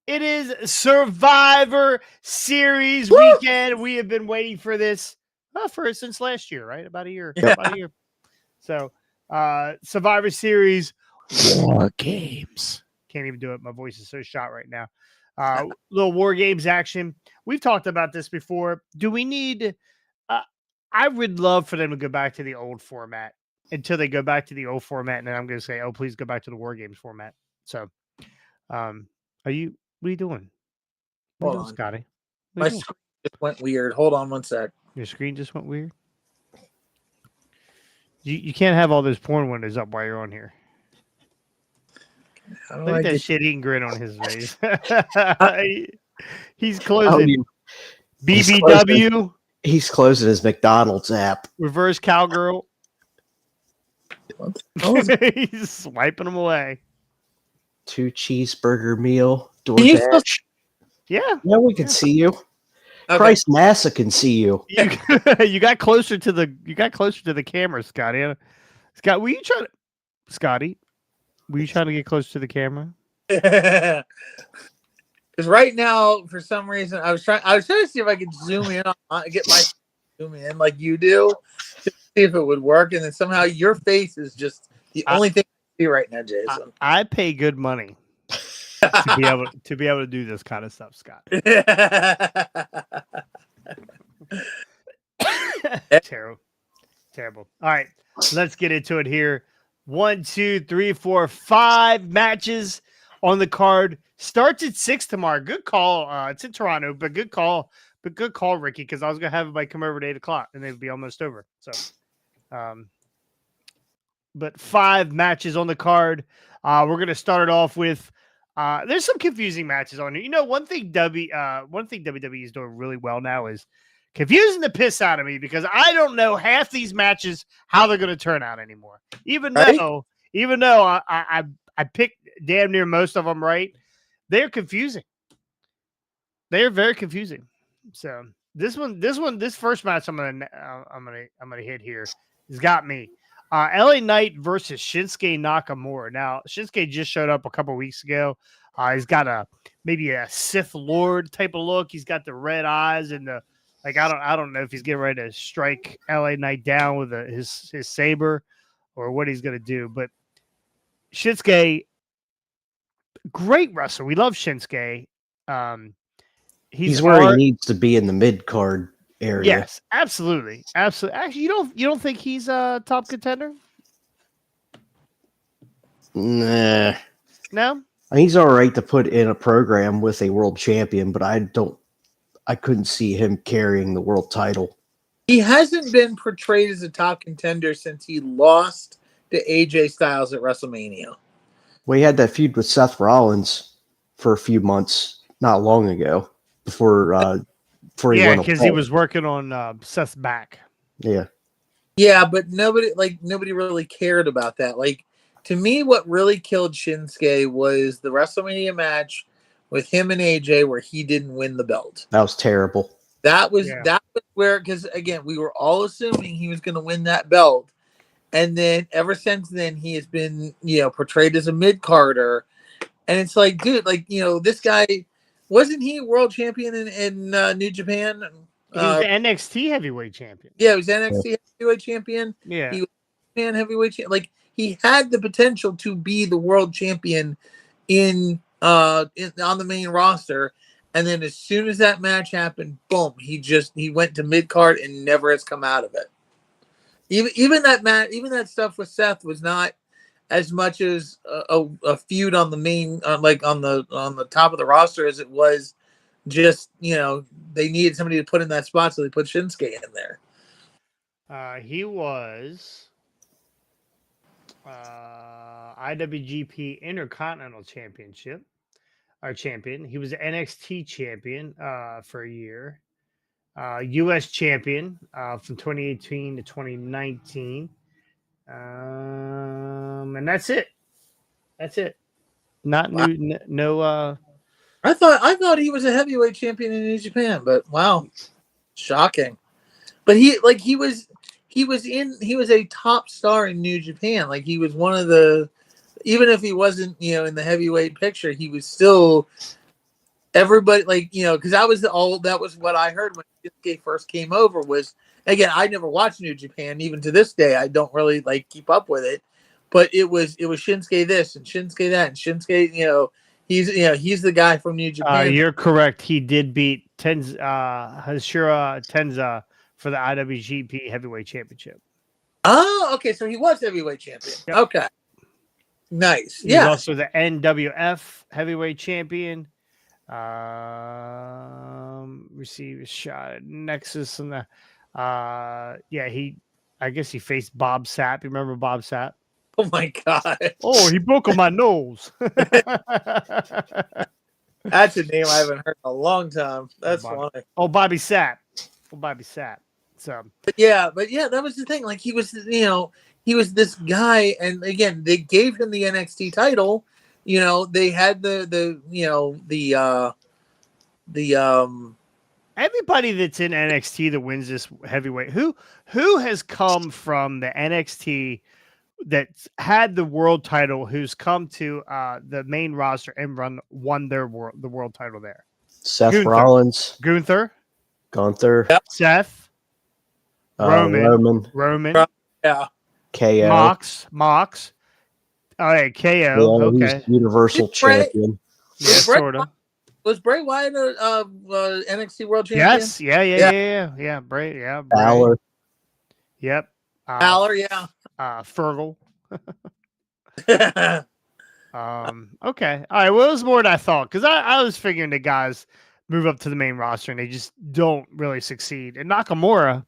It is Survivor Series weekend. We have been waiting for this since last year, right? About a year. Yep. About a year. So, Survivor Series WarGames. Can't even do it. My voice is so shot right now. Little WarGames action. We've talked about this before. Do we need... I would love for them to go back to the old format. Until they go back to the old format, and then I'm going to say, "Oh, please go back to the WarGames format." So, what are you doing? Hold on, Scotty. My screen just went weird. Hold on one sec. Your screen just went weird. You can't have all those porn windows up while you're on here. Look at that shit-eating grin on his face. He's closing. BBW. He's closing his McDonald's app. Reverse cowgirl. He's swiping them away. 2 cheeseburger meal. DoorDash. Yeah, we can see you. Okay. Christ, NASA can see you. You got closer to the camera, Scotty. Scott, were you trying to get close to the camera? Because right now, for some reason, I was trying to see if I could zoom in get my zoom in like you do, to see if it would work, and then somehow your face is just the only thing I see right now, Jason. I pay good money to be able to do this kind of stuff, Scott. Terrible. All right, let's get into it here. 1, 2, 3, 4, 5 matches on the card. Starts at 6 tomorrow. Good call. It's in Toronto, but good call. But good call, Ricky, because I was gonna have everybody come over at 8 o'clock and they'd be almost over. So, but 5 matches on the card. We're gonna start it off with. There's some confusing matches on here. You know, one thing WWE is doing really well now is confusing the piss out of me, because I don't know half these matches how they're gonna turn out anymore. Even though I picked damn near most of them right, they're confusing. They are very confusing. So This first match I'm gonna hit here has got me. LA Knight versus Shinsuke Nakamura. Now Shinsuke just showed up a couple weeks ago. He's got maybe a Sith Lord type of look. He's got the red eyes and the I don't know if he's getting ready to strike LA Knight down with his saber or what he's gonna do. But Shinsuke, great wrestler. We love Shinsuke. He's where he needs to be in the mid card area. Yes, absolutely. Actually, you don't think he's a top contender? Nah. No? He's all right to put in a program with a world champion, but I couldn't see him carrying the world title. He hasn't been portrayed as a top contender since he lost to AJ Styles at WrestleMania. Well, he had that feud with Seth Rollins for a few months not long ago before he went because he was working on Seth's back. Yeah, but nobody really cared about that. Like, to me, what really killed Shinsuke was the WrestleMania match with him and AJ where he didn't win the belt. That was terrible. That was where, because again, we were all assuming he was going to win that belt. And then ever since then, he has been, portrayed as a mid-carder. And it's like, dude, this guy, wasn't he world champion in New Japan? He was the NXT heavyweight champion. Yeah, he was NXT heavyweight champion. Yeah. He was Japan heavyweight champion. Like, he had the potential to be the world champion on the main roster. And then as soon as that match happened, boom, he went to mid-card and never has come out of it. Even that stuff with Seth was not as much as a feud on the main, on the top of the roster as it was just, they needed somebody to put in that spot, so they put Shinsuke in there. He was IWGP Intercontinental champion. He was NXT champion for a year. U.S. champion from 2018 to 2019. And that's it. Not wow. No. I thought he was a heavyweight champion in New Japan, but wow, shocking. But he was a top star in New Japan. Like, he was one of the, even if he wasn't, in the heavyweight picture, he was still everybody, because that was what I heard when Shinsuke first came over was, again, I never watched New Japan. Even to this day, I don't really keep up with it. But it was Shinsuke this and Shinsuke that and Shinsuke, he's the guy from New Japan. You're correct. He did beat Hashira Tenza for the IWGP Heavyweight Championship. Oh, okay. So he was heavyweight champion. Yep. Okay. Nice. He's also the NWF Heavyweight Champion. Received a shot at Nexus and the I guess he faced Bob Sapp. You remember Bob Sapp? Oh my god. Oh, he broke on my nose. That's a name I haven't heard in a long time. That's funny. Oh, Bobby Sapp. So but yeah, that was the thing. Like, he was he was this guy, and again, they gave him the NXT title. They had the everybody that's in NXT that wins this heavyweight, who has come from the NXT that's had the world title, who's come to the main roster and won the world title there? Seth Rollins, Gunther, yep. Seth, Roman, yeah, KO, Mox. Oh, yeah, KO. Yeah, okay, he's Universal Champion. Yeah, sort of. Was Bray Wyatt a NXT World Champion? Yes. Yeah. Bray. Yeah. Bray. Balor. Yep. Balor. Yeah. Fergal. Okay. All right. Well, it was more than I thought, because I was figuring the guys move up to the main roster and they just don't really succeed. And Nakamura,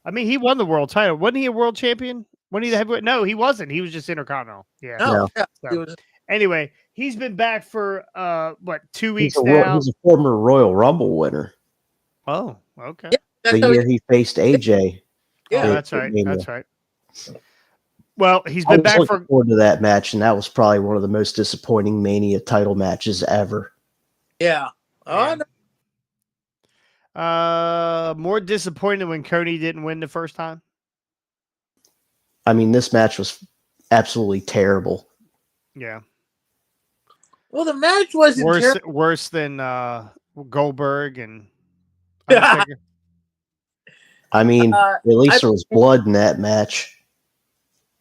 I mean, he won the world title. Wasn't he a world champion? Wasn't he the heavyweight? No, he wasn't. He was just Intercontinental. Yeah. No. So, anyway, he's been back for 2 weeks now. He's a former Royal Rumble winner. Oh, okay. Yeah, the year he faced AJ. Yeah, that's right. That's right. Well, he's been back for forward to that match, and that was probably one of the most disappointing Mania title matches ever. Yeah. Oh, More disappointed when Cody didn't win the first time. I mean, this match was absolutely terrible. Yeah. Well, the match wasn't worse than Goldberg and Undertaker. I mean, at least there was blood in that match.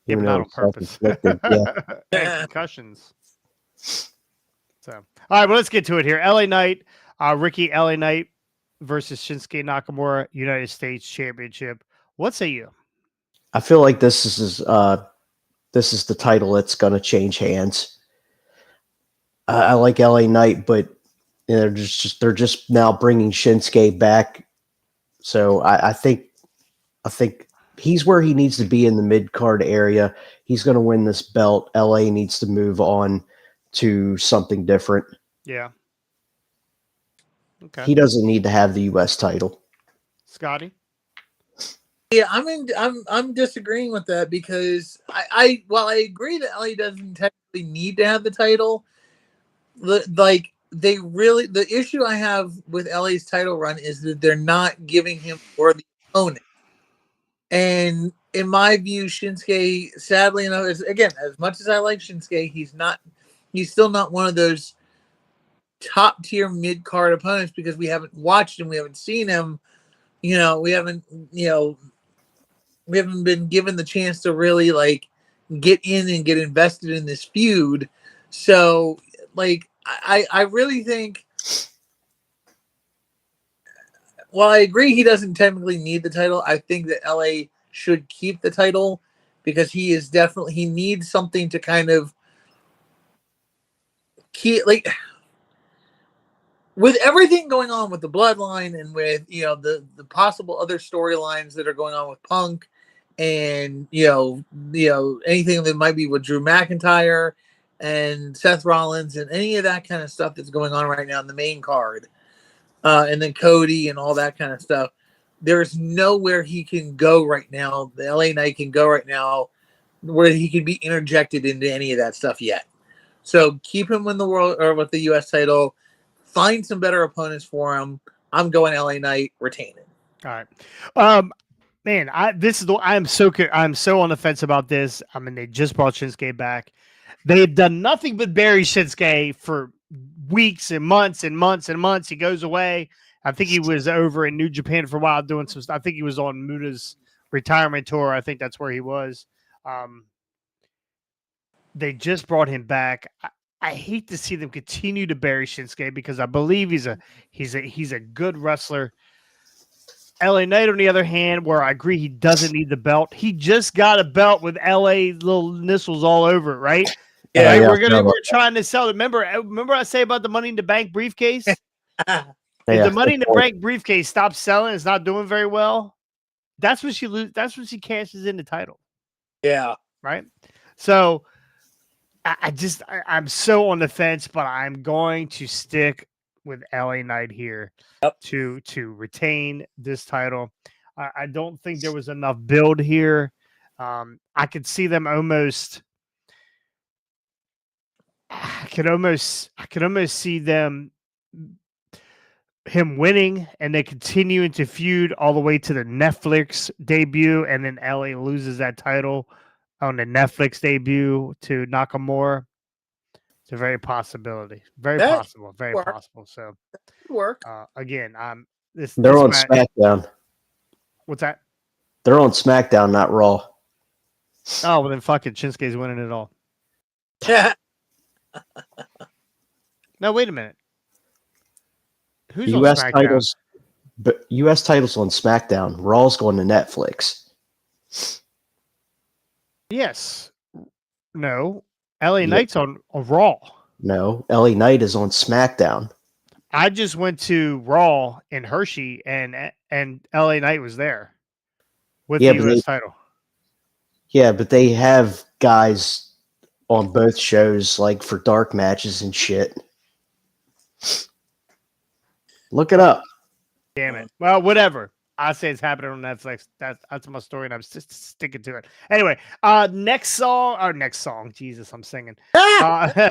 Yeah, but not on purpose. Yeah. And concussions. So, all right, well, let's get to it here. LA Knight, Ricky LA Knight versus Shinsuke Nakamura, United States Championship. What say you? I feel like this is the title that's going to change hands. I like LA Knight, but they're just now bringing Shinsuke back. So I think he's where he needs to be in the mid card area. He's going to win this belt. LA needs to move on to something different. Yeah. Okay. He doesn't need to have the U.S. title. Scotty? Yeah, I'm disagreeing with that because while I agree that LA doesn't technically need to have the title, the issue I have with LA's title run is that they're not giving him worthy opponent. And in my view, Shinsuke, sadly enough, as much as I like Shinsuke, he's still not one of those top tier mid card opponents because we haven't watched him, we haven't seen him, we haven't been given the chance to really like get in and get invested in this feud. So like I really think, while I agree he doesn't technically need the title, I think that LA should keep the title because he needs something to kind of keep, like, with everything going on with the bloodline and with the possible other storylines that are going on with Punk and anything that might be with Drew McIntyre and Seth Rollins and any of that kind of stuff that's going on right now in the main card, and then Cody and all that kind of stuff. There's nowhere he can go right now. The LA Knight can go right now where he can be interjected into any of that stuff yet. So keep him in the world or with the U.S. title. Find some better opponents for him. I'm going LA Knight, retaining. All right. Man, I'm so on the fence about this. I mean, they just brought Shinsuke back. They have done nothing but bury Shinsuke for weeks and months and months and months. He goes away. I think he was over in New Japan for a while doing some stuff. I think he was on Muda's retirement tour. I think that's where he was. They just brought him back. I hate to see them continue to bury Shinsuke because I believe he's a good wrestler. LA Knight, on the other hand, where I agree he doesn't need the belt. He just got a belt with LA little initials all over it, right? Yeah, right? We're trying to sell it. Remember I say about the Money in the Bank briefcase? If the Money in the Bank briefcase stops selling, it's not doing very well. That's when she loses. That's when she cashes in the title. Yeah. Right. So I'm so on the fence, but I'm going to stick with LA Knight here to retain this title. I don't think there was enough build here. I could see them almost. I could almost see him winning and they continuing to feud all the way to the Netflix debut, and then LA loses that title on the Netflix debut to Nakamura. It's a very possibility. Very possible. So work. Again, they're on SmackDown. What's that? They're on SmackDown, not Raw. Oh, well then fucking Shinsuke's winning it all. No, wait a minute. Who's US on SmackDown? titles? But US titles on SmackDown. Raw's going to Netflix. Yes. No. LA Knight's on Raw. No, LA Knight is on SmackDown. I just went to Raw in Hershey, and LA Knight was there with the US title. Yeah, but they have guys on both shows, like for dark matches and shit. Look it up. Damn it. Well, whatever. I say it's happening on Netflix. That's my story, and I'm just sticking to it. Anyway, next song. Jesus, I'm singing.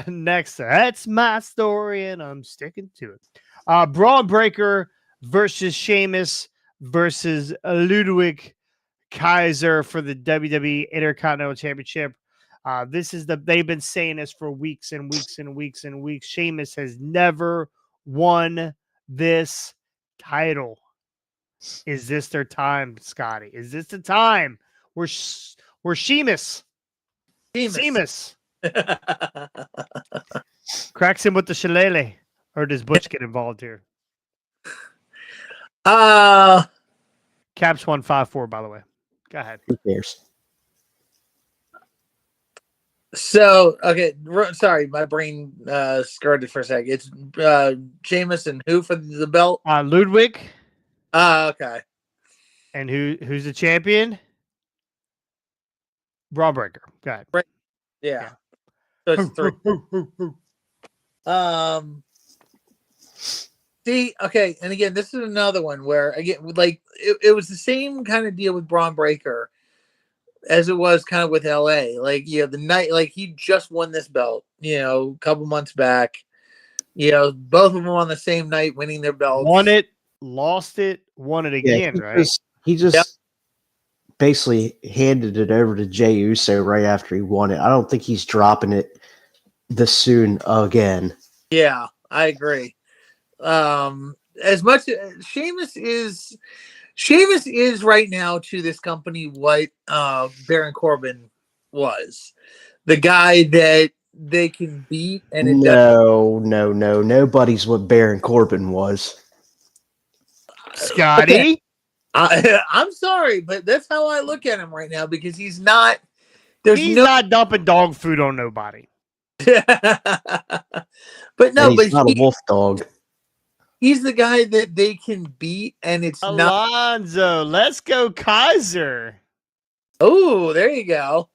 Next, that's my story, and I'm sticking to it. Braun Breaker versus Sheamus versus Ludwig Kaiser for the WWE Intercontinental Championship. They've been saying this for weeks and weeks and weeks and weeks. Sheamus has never won this title. Is this their time, Scotty? Is this the time where Sheamus cracks him with the shillelagh? Or does Butch get involved here? Caps 154, by the way. Go ahead. Who cares? So, okay, sorry, my brain skirted for a sec. It's Sheamus and who for the belt? Ludwig. Okay. And who's the champion? Braun Breaker. Go ahead. Right. Yeah. So it's 3. See, okay, and again, this is another one where again, like it was the same kind of deal with Braun Breaker as it was kind of with LA. Like, the night, like he just won this belt, a couple months back. Both of them on the same night winning their belts. Won it, lost it, won it again, right? He just basically handed it over to Jey Uso right after he won it. I don't think he's dropping it this soon again. Yeah, I agree. As much as Sheamus is right now to this company what Baron Corbin was, the guy that they can beat. And no, nobody's what Baron Corbin was. Scotty, okay. I'm sorry, but that's how I look at him right now because he's not. He's not dumping dog food on nobody. But no, he's not a wolf dog. He's the guy that they can beat, and it's Alonzo. Let's go, Kaiser. Oh, there you go.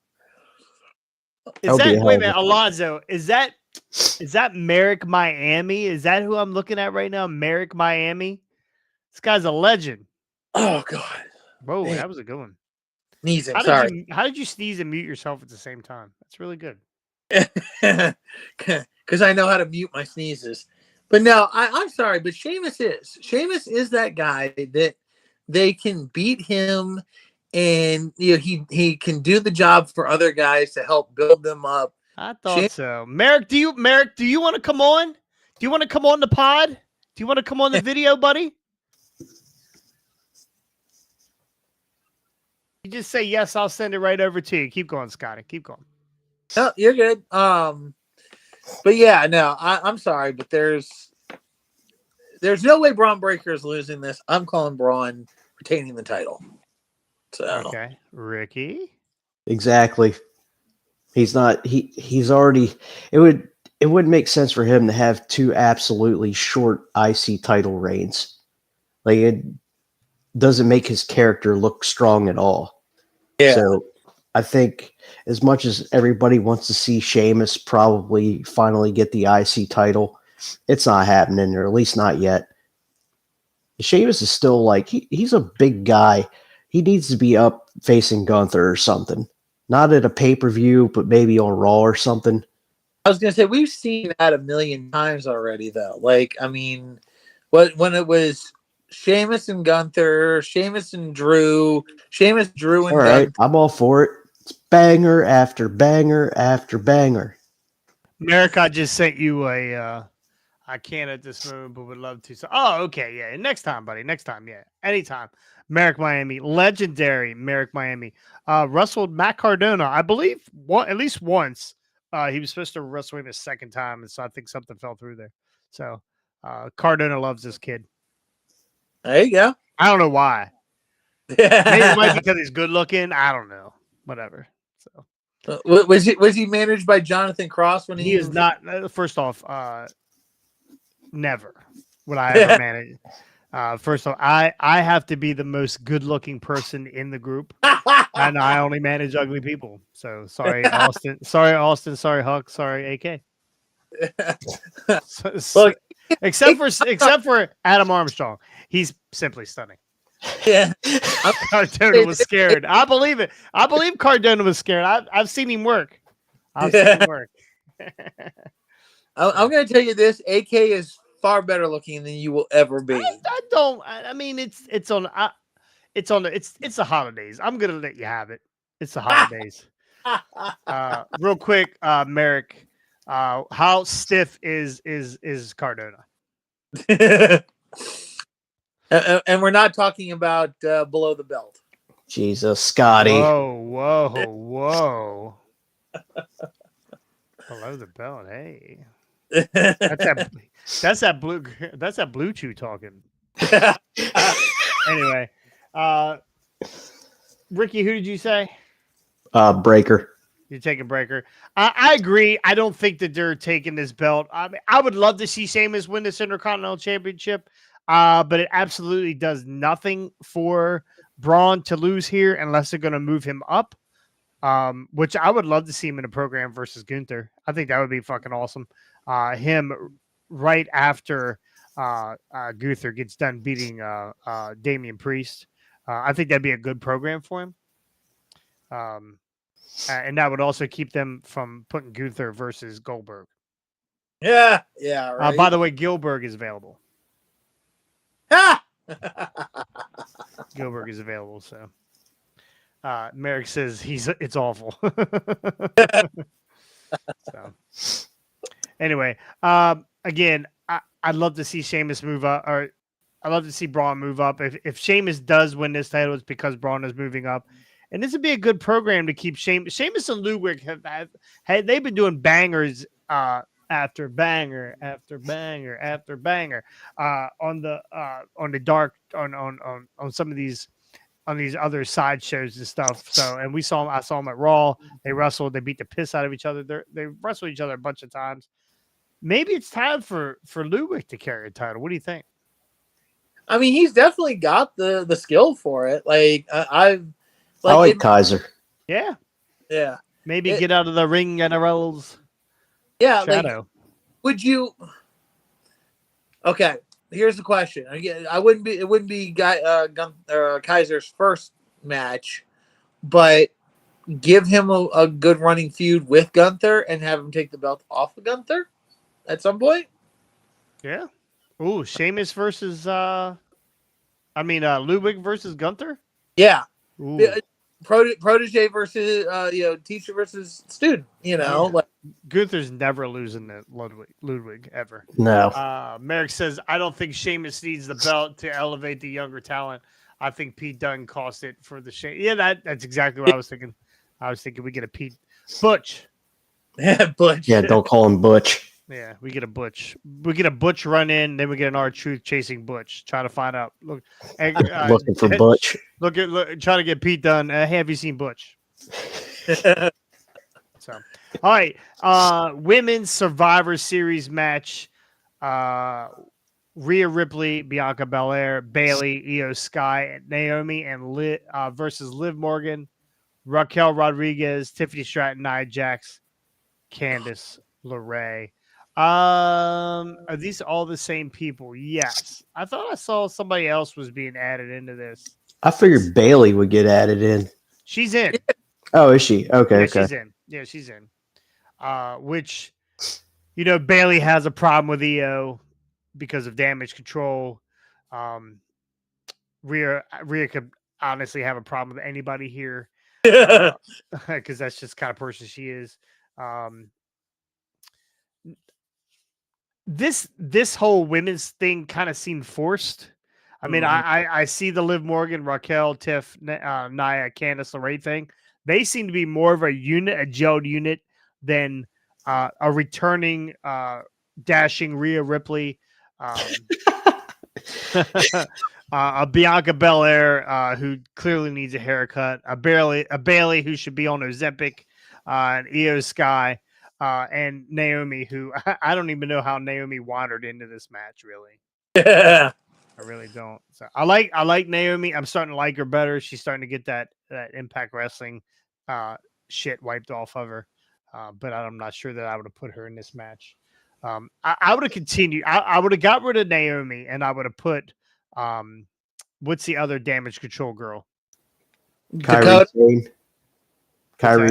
Wait a minute, Alonzo? Is that Merrick Miami? Is that who I'm looking at right now? Merrick Miami. This guy's a legend. Oh God! Whoa, man. That was a good one. Sneezing. How did you sneeze and mute yourself at the same time? That's really good. Because I know how to mute my sneezes. But no, I'm sorry, but Sheamus is that guy that they can beat him, and he can do the job for other guys to help build them up. I thought so. Merrick, do you want to come on? Do you want to come on the pod? Do you want to come on the video, buddy? You just say yes, I'll send it right over to you. Keep going, Scotty. Keep going. No, you're good. But yeah, no, I'm sorry, but there's no way Braun Breaker is losing this. I'm calling Braun retaining the title. So okay, Ricky. Exactly. He's not. He's already. It wouldn't make sense for him to have 2 absolutely short IC title reigns. Like, it doesn't make his character look strong at all. Yeah. So I think as much as everybody wants to see Sheamus probably finally get the IC title, it's not happening, or at least not yet. Sheamus is still like, he's a big guy. He needs to be up facing Gunther or something. Not at a pay-per-view, but maybe on Raw or something. I was going to say, we've seen that 1,000,000 times already, though. Like, I mean, when it was Sheamus and Gunther, Sheamus, Drew, and all right, Gunther. I'm all for it. It's banger after banger after banger. Merrick, I just sent you a I can't at this moment, but would love to. So, okay, yeah. Next time, buddy. Next time, yeah. Anytime. Merrick Miami, legendary Merrick Miami. Wrestled Matt Cardona, I believe, at least once. He was supposed to wrestle him a second time, and so I think something fell through there. So, Cardona loves this kid. There you go. I don't know why. Maybe it might be because he's good looking. I don't know. Whatever. So, was he managed by Jonathan Cross when he is not? First off, never would I ever manage. First off, I have to be the most good-looking person in the group, and I only manage ugly people. So sorry, Austin. Sorry, Austin. Sorry, Huck. Sorry, AK. Look, except for Adam Armstrong, he's simply stunning. Yeah, Cardona was scared. I believe it. I believe Cardona was scared. I've seen him work. I'm going to tell you this: AK is far better looking than you will ever be. I don't. I mean, it's the holidays. I'm gonna let you have it. It's the holidays. Real quick, Merrick, how stiff is Cardona? And we're not talking about below the belt. Jesus, Scotty. Whoa. Below the belt, hey. That's that blue chew talking. Anyway, Ricky, who did you say? Breaker. You're taking Breaker. I agree. I don't think that they're taking this belt. I mean, I would love to see Sheamus win this Intercontinental Championship, but it absolutely does nothing for Bron to lose here unless they're going to move him up, which I would love to see him in a program versus Gunther. I think that would be fucking awesome. Him right after Gunther gets done beating Damian Priest. I think that'd be a good program for him. And that would also keep them from putting Gunther versus Goldberg. Yeah, right. By the way, Gilbert is available. Gilbert is available, so Merrick says it's awful. So anyway, again, I'd love to see Sheamus move up, or I'd love to see Braun move up. If Sheamus does win this title, it's because Braun is moving up. And this would be a good program to keep Sheamus and Ludwig they've been doing bangers after banger after banger after banger on the dark on some of these other side shows and stuff. So, and I saw them at Raw. They wrestled. They beat the piss out of each other. They wrestled each other a bunch of times. Maybe it's time for Ludwig to carry a title. What do you think? I mean, he's definitely got the skill for it. I like Kaiser. Yeah. Maybe get out of the ring and shadow. Would you? Okay, here's the question. Again, it wouldn't be Kaiser's first match, but give him a good running feud with Gunther and have him take the belt off of Gunther at some point. Yeah. Ooh, Sheamus versus Ludwig versus Gunther? Yeah. Ooh. Protege versus teacher versus student, Gunther's never losing to Ludwig ever. No. Merrick says, I don't think Sheamus needs the belt to elevate the younger talent. I think Pete Dunne cost it for the Sheamus. Yeah, that's exactly what I was thinking. I was thinking we get a Pete Butch. Yeah, Butch. Yeah, don't call him Butch. Yeah, we get a Butch. We get a Butch run in, then we get an R-Truth chasing Butch, trying to find out. Looking for Butch. Look, trying to get Pete done. Have you seen Butch? So, all right. Women's Survivor Series match. Rhea Ripley, Bianca Belair, Bayley, Io Sky, Naomi, and versus Liv Morgan, Raquel Rodriguez, Tiffany Stratton, Nia Jax, Candice, LeRae. Are these all the same people? Yes. I thought I saw somebody else was being added into this. I figured Bayley would get added in. She's in. Oh, is she? Okay, okay. She's in. Yeah, she's in. Which, Bayley has a problem with EO because of damage control. Rhea could honestly have a problem with anybody here because that's just the kind of person she is. This whole women's thing kind of seemed forced. I mean, I see the Liv Morgan, Raquel, Tiff, Nia, Candice, LeRae thing. They seem to be more of a unit, a gelled unit, than a returning, dashing Rhea Ripley, a Bianca Belair who clearly needs a haircut, a Bayley who should be on Ozempic, an Io Sky. And Naomi, who I don't even know how Naomi wandered into this match, really. Yeah. I really don't. So I like Naomi. I'm starting to like her better. She's starting to get that Impact Wrestling shit wiped off of her. But I'm not sure that I would have put her in this match. I would have continued. I would have got rid of Naomi, and I would have put what's the other damage control girl? Kairi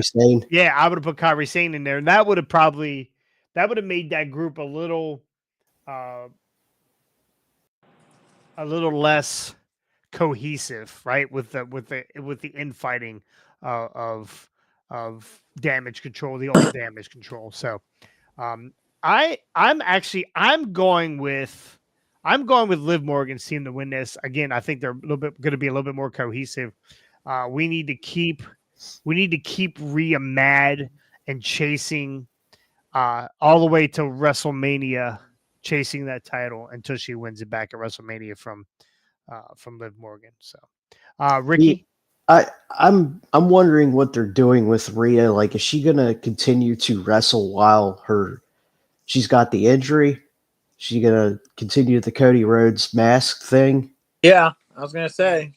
Sane. Yeah, I would have put Kairi Sane in there, and that would have made that group a little less cohesive, right? With the infighting of damage control, the old damage control. So I'm going with Liv Morgan's team to win this. Again, I think they're going to be a little bit more cohesive. We need to keep Rhea mad and chasing all the way to WrestleMania, chasing that title until she wins it back at WrestleMania from Liv Morgan. So, Ricky, I'm wondering what they're doing with Rhea. Like, is she gonna continue to wrestle while she's got the injury? Is she gonna continue the Cody Rhodes mask thing? Yeah, I was gonna say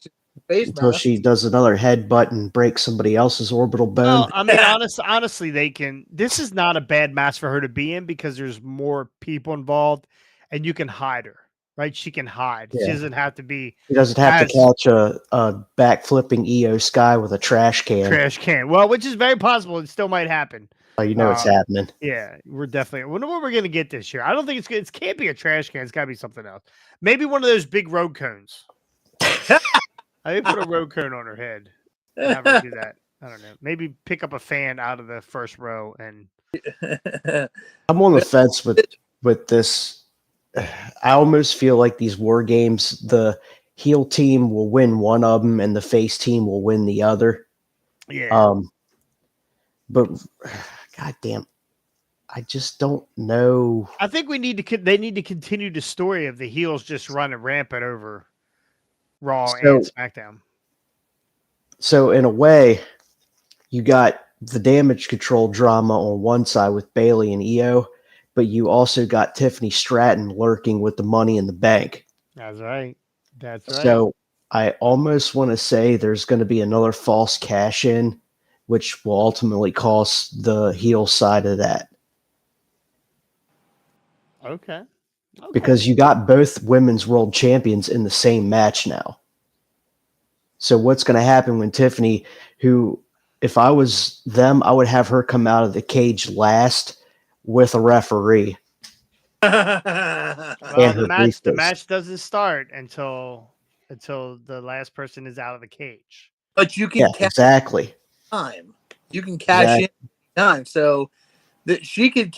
until she does another headbutt and breaks somebody else's orbital bone. Well, I mean, honestly, they can. This is not a bad match for her to be in because there's more people involved, and you can hide her. Right? She can hide. Yeah. She doesn't have to be. She doesn't have to catch a backflipping EO Sky with a trash can. Well, which is very possible. It still might happen. Oh, you know it's happening. Yeah, we're definitely. I wonder what we're going to get this year. I don't think it's good. It can't be a trash can. It's got to be something else. Maybe one of those big road cones. I think put a road cone on her head. Have her do that. I don't know. Maybe pick up a fan out of the first row and. I'm on the fence with this. I almost feel like these war games, the heel team will win one of them and the face team will win the other. Yeah. But goddamn, I just don't know. I think they need to continue the story of the heels just running rampant over Raw and SmackDown. So in a way, you got the damage control drama on one side with Bayley and EO, but you also got Tiffany Stratton lurking with the Money in the Bank. That's right. So I almost want to say there's going to be another false cash in, which will ultimately cost the heel side of that. Okay. Because you got both women's world champions in the same match now. So what's going to happen when Tiffany, who, if I was them, I would have her come out of the cage last with a referee. Well, the match doesn't start until the last person is out of the cage. But you can exactly time. You can cash in time. So that she could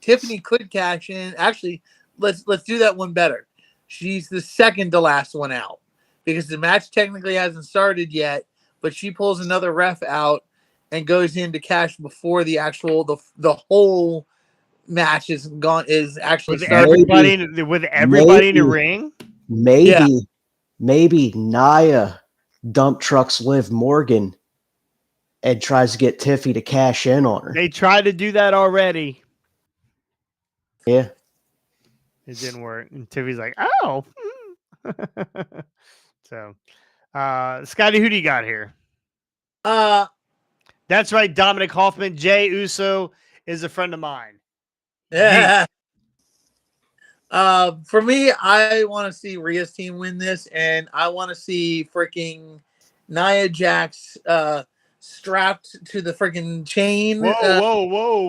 Tiffany could cash in. Actually, let's do that one better. She's the second to last one out because the match technically hasn't started yet, but she pulls another ref out and goes in to cash before the actual the whole match is actually started. With everybody in the ring. Maybe Nia dump trucks Liv Morgan and tries to get Tiffy to cash in on her. They tried to do that already. Yeah. It didn't work. And Tiffy's like, oh. So, Scotty, who do you got here? That's right, Dominic Hoffman. Jay Uso is a friend of mine. Yeah. For me, I want to see Rhea's team win this, and I want to see freaking Nia Jax strapped to the freaking chain. Whoa.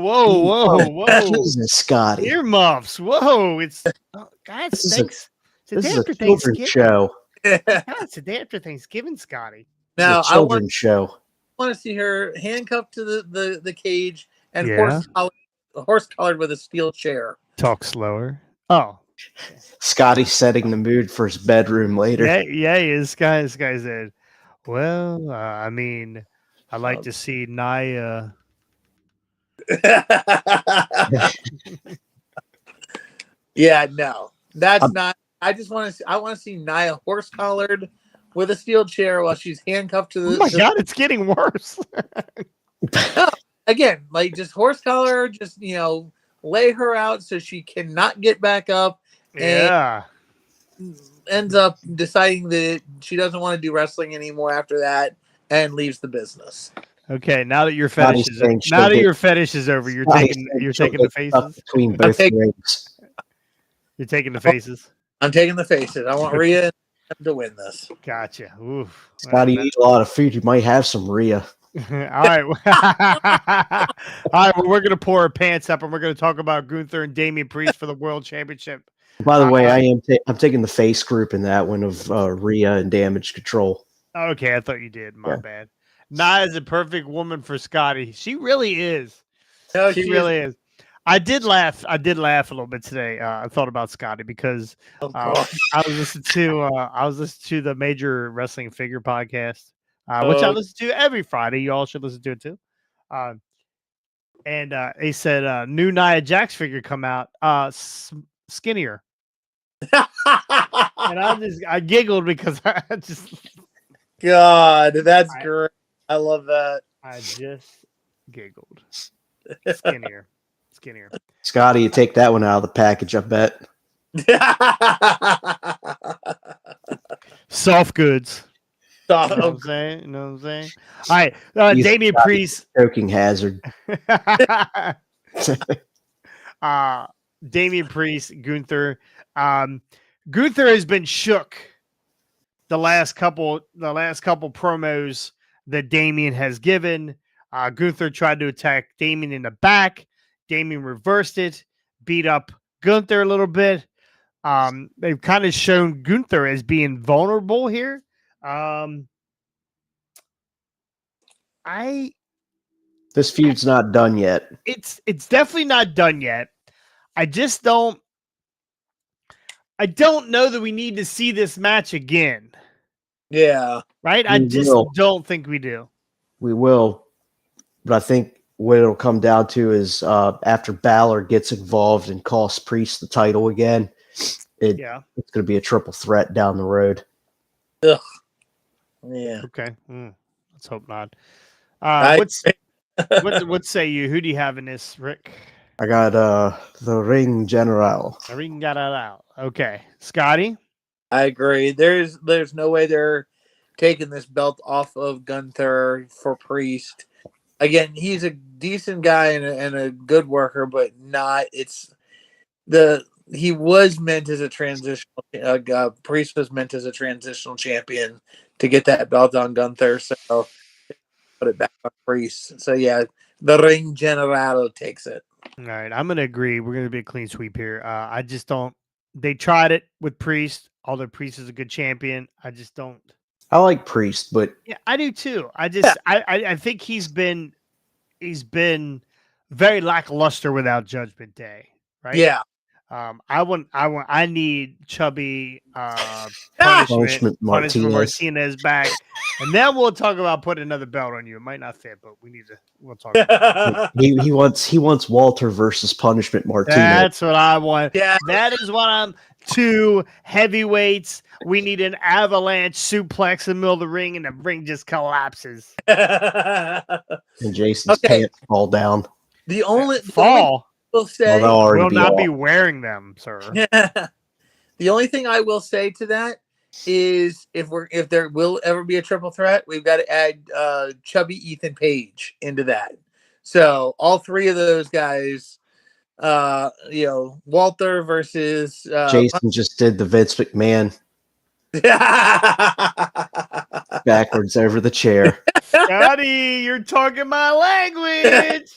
Jesus, Scotty. Earmuffs. Whoa. Guys, thanks. This is a children's show. It's a day after Thanksgiving, Scotty. Now, it's a children's show. I want to see her handcuffed to the cage and horse collared with a steel chair. Talk slower. Oh. Scotty's setting the mood for his bedroom later. Yeah, he is. This guy said, well, I mean, I like to see Nia. Yeah, no. That's not. I want to see Nia horse collared with a steel chair while she's handcuffed to the. Oh my God, it's getting worse. No, again, just horse collar, just lay her out so she cannot get back up. Yeah. Ends up deciding that she doesn't want to do wrestling anymore after that and leaves the business. Okay, now that your fetish is over, you're taking the faces between both rings. You're taking the faces. I'm taking the faces. I want Rhea to win this. Gotcha. Oof. Scotty, you eat a lot of food. You might have some Rhea. All right. All right. Well, we're going to pour our pants up and we're going to talk about Gunther and Damian Priest for the World Championship By the way, I'm taking the face group in that one of Rhea and Damage Control. Okay, I thought you did. My bad. Nia is a perfect woman for Scotty. She really is. No, she really is. I did laugh. I did laugh a little bit today. I thought about Scotty because I was listening to the Major Wrestling Figure podcast, which I listen to every Friday. You all should listen to it too. And he said new Nia Jax figure come out, skinnier. And I giggled because I just God, that's great. I love that. I just giggled. Skinnier. Scotty, you take that one out of the package, I bet. Soft goods. You know what I'm saying? All right. Damian Priest. Choking hazard. Damian Priest, Gunther. Gunther has been shook the last couple promos that Damian has given. Gunther tried to attack Damian in the back. Damian reversed it, beat up Gunther a little bit. They've kind of shown Gunther as being vulnerable here. This feud's not done yet. It's definitely not done yet. I don't know that we need to see this match again. Yeah. Right? I just don't think we do. We will. But I think what it'll come down to is after Balor gets involved and costs Priest the title again, it's going to be a triple threat down the road. Ugh. Yeah. Okay. Let's hope not. What say you? Who do you have in this, Rick? I got the Ring General. The Ring General. Okay. Scotty? I agree. There's no way they're taking this belt off of Gunther for Priest. Again, he's a decent guy and a good worker, but not. He was meant as a transitional. Priest was meant as a transitional champion to get that belt on Gunther. So put it back on Priest. So yeah, the Ring General takes it. All right, I'm going to agree. We're going to be a clean sweep here. I just don't. They tried it with Priest. Although Priest is a good champion, I just don't. I like Priest, but yeah, I do too. I think he's been very lackluster without Judgment Day, right? Yeah. I need chubby punishment Martinez back, and then we'll talk about putting another belt on you. It might not fit, but we'll talk about it. he wants Walter versus Punishment Martinez. That's what I want. Yeah. That is what I'm. 2 heavyweights. We need an avalanche suplex in the middle of the ring, and the ring just collapses. And Jason's pants fall down. The only will say will not be wearing them, sir. The only thing I will say to that is if there will ever be a triple threat, we've got to add chubby Ethan Page into that. So all 3 of those guys, Walter versus Jason just did the Vince McMahon backwards over the chair. Scotty, you're talking my language.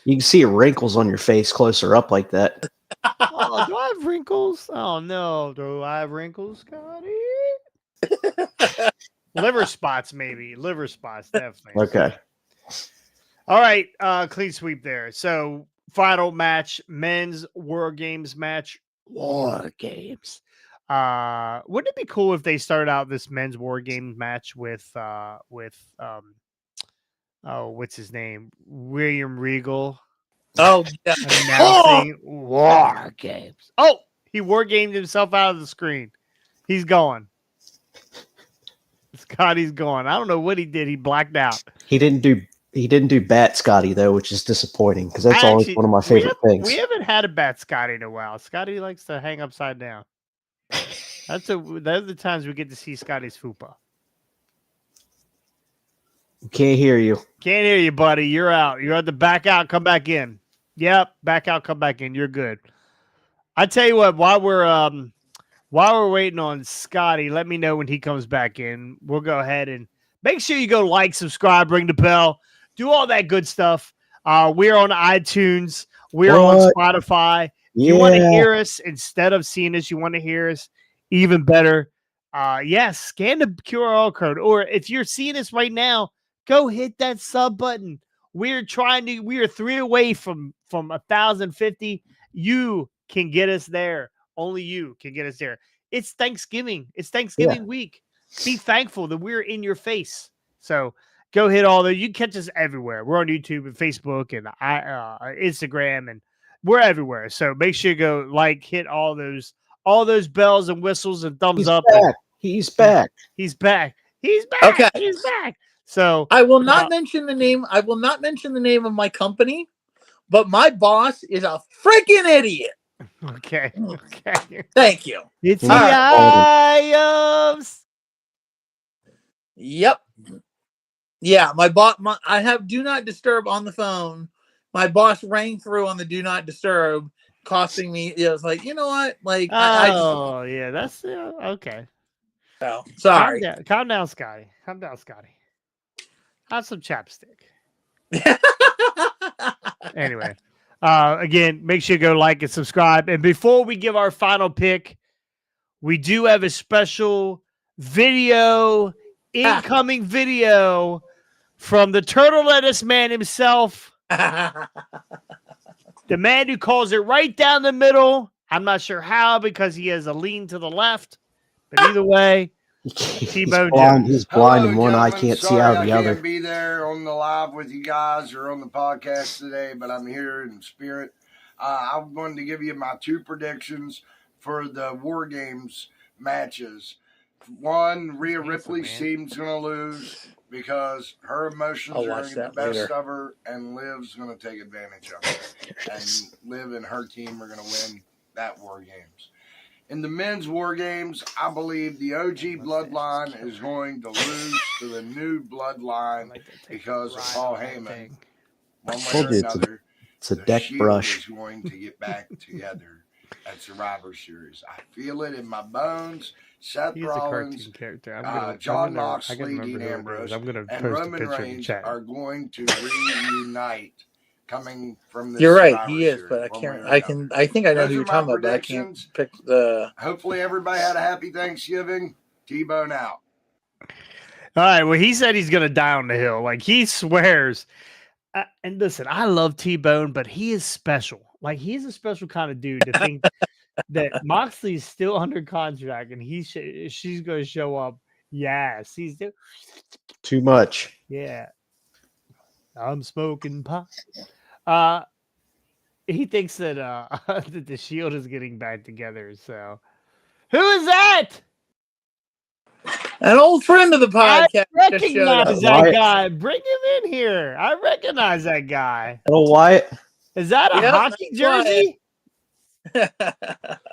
You can see wrinkles on your face closer up like that. Oh, do I have wrinkles? Oh no, do I have wrinkles, Scotty? Liver spots, maybe. Liver spots, definitely. Okay. All right, clean sweep there. So final match, men's WarGames match. WarGames. Wouldn't it be cool if they started out this men's WarGames match with what's his name? William Regal. Oh, yeah. Announcing WarGames. Oh, he WarGamed himself out of the screen. He's gone. Scotty's gone. I don't know what he did. He blacked out. He didn't do Bat Scotty though, which is disappointing because that's always one of my favorite things. We haven't had a Bat Scotty in a while. Scotty likes to hang upside down. Those are the times we get to see Scotty's fupa. Can't hear you. Can't hear you, buddy. You're out. You're at the back out. Come back in. Yep, back out. Come back in. You're good. I tell you what. While we're waiting on Scotty, let me know when he comes back in. We'll go ahead and make sure you go like, subscribe, ring the bell, do all that good stuff. We're on iTunes. We're on Spotify. You want to hear us instead of seeing us, you want to hear us, even better. Yes, scan the QR code. Or if you're seeing us right now, go hit that sub button. We are 3 away from 1,050. You can get us there. Only you can get us there. It's Thanksgiving. It's Thanksgiving week. Be thankful that we're in your face. So go hit all those. You can catch us everywhere. We're on YouTube and Facebook and Instagram, and we're everywhere. So make sure you go hit all those bells and whistles and thumbs up. He's back. He's back. Okay. He's back. So I will not mention the name. I will not mention the name of my company, but my boss is a freaking idiot. Okay. Thank you. It's the Iams. Yep. Yeah, my boss. I have do not disturb on the phone. My boss rang through on the do not disturb, costing me. It was like, you know what? Like, yeah, that's okay. Oh, sorry. Calm down, Scotty. Have some chapstick. Anyway, again, make sure you go like and subscribe. And before we give our final pick, we do have a special incoming video from the turtle lettuce man himself. The man who calls it right down the middle. I'm not sure how, because he has a lean to the left. But either way, T-Bone. He's blind in one eye, can't see out of the other. I can't be there on the live with you guys or on the podcast today, but I'm here in spirit. I wanted to give you my 2 predictions for the WarGames matches. One, Rhea Ripley seems going to lose because her emotions are the best of her, and Liv's going to take advantage of it. And Liv and her team are going to win that WarGames. In the men's WarGames, I believe the OG bloodline is going to lose to the new bloodline because of Paul Heyman. One way or another, it's a deck brush. is going to get back together at Survivor Series. I feel it in my bones. Seth Rollins, John Moxley, Dean Ambrose, and Roman Reigns are going to reunite. Coming from this, you're right. He is, but I can't. I think I know who you're talking about, but I can't pick the. Hopefully, everybody had a happy Thanksgiving. T-Bone out. All right. Well, he said he's gonna die on the hill. Like, he swears. And listen, I love T-Bone, but he is special. Like, he's a special kind of dude to think that Moxley's still under contract and she's going to show up. Yes, he's too much. Yeah. I'm smoking pot. He thinks that that the Shield is getting back together. So, who is that? An old friend of the podcast. I recognize that guy. Bring him in here. I recognize that guy. Hello, Wyatt. Is that a hockey jersey?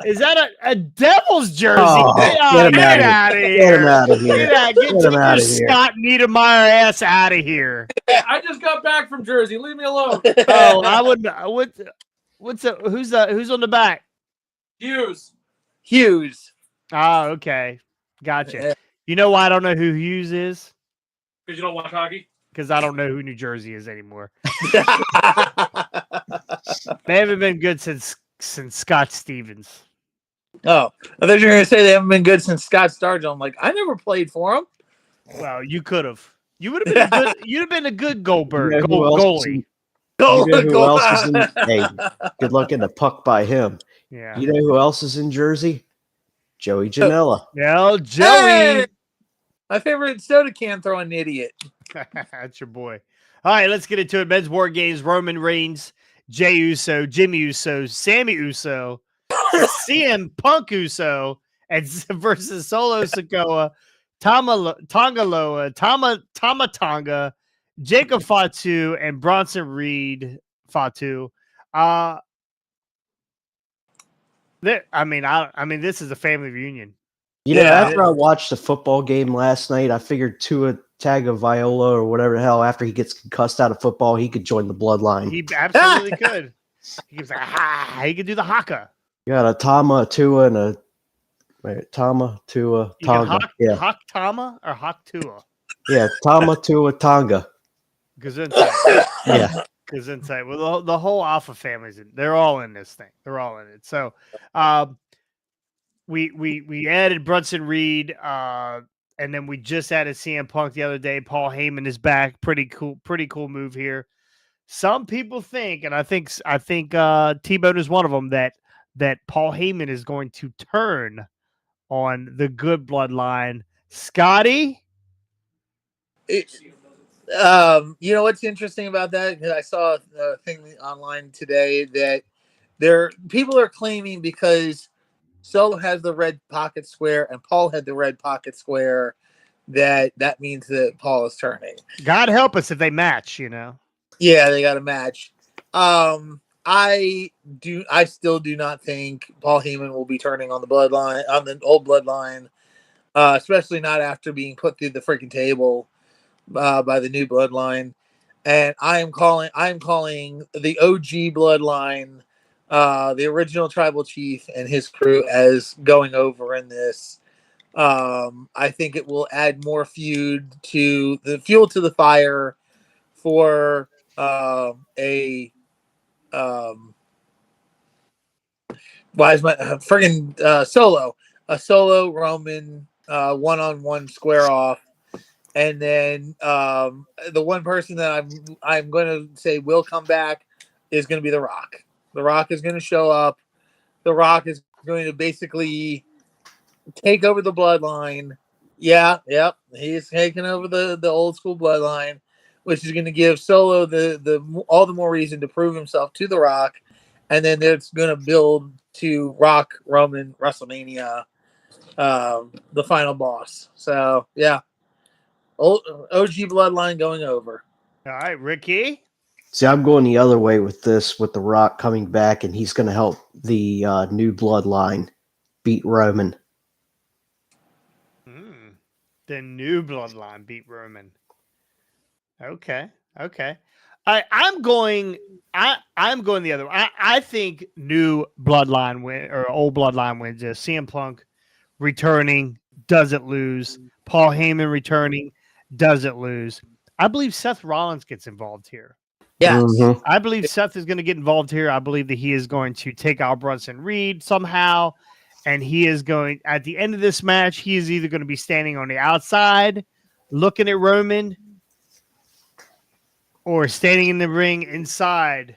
Is that a Devils jersey? Oh, get him out of here. Get him out of here. Get him out of here. Scott Niedermeyer ass out of here. I just got back from Jersey. Leave me alone. Oh, I wouldn't. Who's on the back? Hughes. Oh, okay. Gotcha. You know why I don't know who Hughes is? Because you don't watch hockey? Because I don't know who New Jersey is anymore. They haven't been good since Scott Stevens. Oh, I thought you were going to say they haven't been good since Scott Sturgeon. I'm like, I never played for him. Well, you could have. You would have been a good. You'd have been a good goalie. Hey, good luck in the puck by him. Yeah. You know who else is in Jersey? Joey Janela. No, Joey. Hey! My favorite soda can throwing idiot. That's your boy. All right, let's get into it. Men's WarGames: Roman Reigns, Jey Uso, Jimmy Uso, Sami Uso, CM Punk Uso, and versus Solo Sikoa, Tonga Loa, Tama Tonga, Jacob Fatu, and Bronson Reed Fatu. I mean, this is a family reunion. You know, after I watched the football game last night, I figured Tua Tagovailoa or whatever the hell, after he gets concussed out of football, he could join the bloodline. He absolutely could. He was like, he could do the haka. You got a Tama, Tua, and a Tama, Tua, Tonga. Hak Tama or Hak Tua? Yeah, Tama, Tua, Tonga. Gunther. Yeah. Gesundheit. Well, the whole Alpha family's they're all in this thing. They're all in it. So, we added Bronson Reed, and then we just added CM Punk the other day. Paul Heyman is back. Pretty cool move here. Some people think, and I think T-Bone is one of them, that Paul Heyman is going to turn on the Good Bloodline. Scotty? You know what's interesting about that? I saw a thing online today that people are claiming because Solo has the red pocket square and Paul had the red pocket square that means that Paul is turning. God help us if they match, you know. Yeah, they got a match. I still do not think Paul Heyman will be turning on the old bloodline, especially not after being put through the freaking table by the new bloodline. And I'm calling the OG bloodline, the original tribal chief and his crew as going over in this. I think it will add more fuel to the fire for why is my friggin' Solo Roman one-on-one square off, and then the one person that I'm going to say will come back is going to be The Rock. The Rock is going to show up. The Rock is going to basically take over the bloodline. Yeah, yep, he's taking over the old school bloodline, which is going to give Solo all the more reason to prove himself to The Rock, and then it's going to build to Rock Roman WrestleMania, the final boss. So yeah, OG bloodline going over. All right, Ricky. See, I'm going the other way with this, with The Rock coming back, and he's going to help the new bloodline beat Roman. The new bloodline beat Roman. Okay. I'm going the other way. I think new bloodline win or old bloodline wins. CM Punk returning, doesn't lose. Paul Heyman returning, doesn't lose. I believe Seth Rollins gets involved here. Yes. Mm-hmm. I believe Seth is going to get involved here. I believe that he is going to take out Bronson Reed somehow. And he is going, at the end of this match, he is either going to be standing on the outside, looking at Roman, or standing in the ring inside.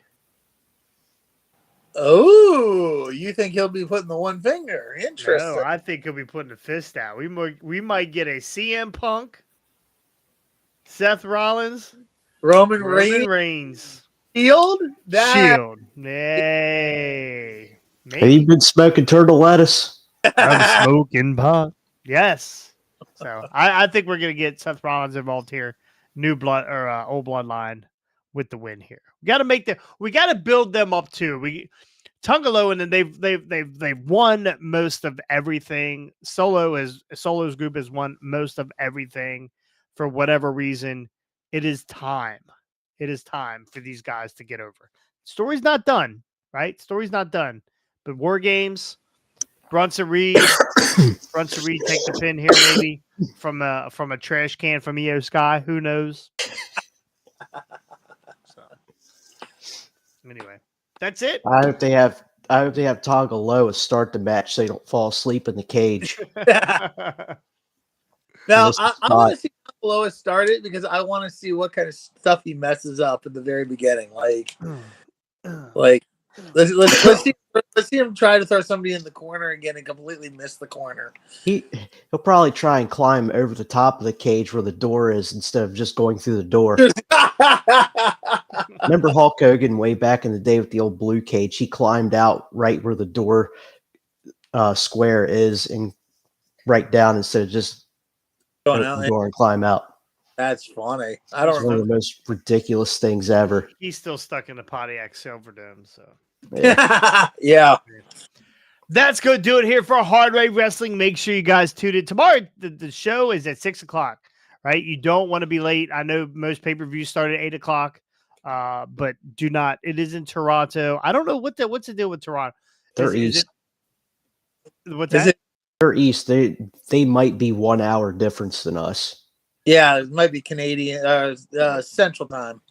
Oh, you think he'll be putting the one finger? Interesting. No, I think he'll be putting the fist out. We might get a CM Punk, Seth Rollins, Roman Reigns. Shield? Shield. Hey. Maybe. Have you been smoking turtle lettuce? I'm smoking pot. Yes. So I think we're gonna get Seth Rollins involved here. New blood or old bloodline with the win here. We got to build them up too. Tonga and then they've won most of everything. Solo's group has won most of everything for whatever reason. It is time. It is time for these guys to get over. Story's not done, right? Story's not done. But WarGames, Bronson Reed take the pin here maybe from a trash can from EO Sky. Who knows? So, anyway, that's it. I hope they have Tonga Loa start the match so they don't fall asleep in the cage. Now I want to see Lois start it because I want to see what kind of stuff he messes up at the very beginning. Let's see him try to throw somebody in the corner again and completely miss the corner. He'll probably try and climb over the top of the cage where the door is instead of just going through the door. Remember Hulk Hogan way back in the day with the old blue cage? He climbed out right where the door square is and right down instead of just going open out the door and climb out. That's funny. I don't remember. One of the most ridiculous things ever. He's still stuck in the Pontiac Silverdome, so yeah. That's going to do it here for Hard Way Wrestling. Make sure you guys tune in. Tomorrow, the show is at 6 o'clock, right? You don't want to be late. I know most pay-per-views start at 8 o'clock, but do not. It is in Toronto. I don't know what's the deal with Toronto. They're east. What's that? They're east. They might be 1 hour difference than us. Yeah, it might be Canadian Central Time.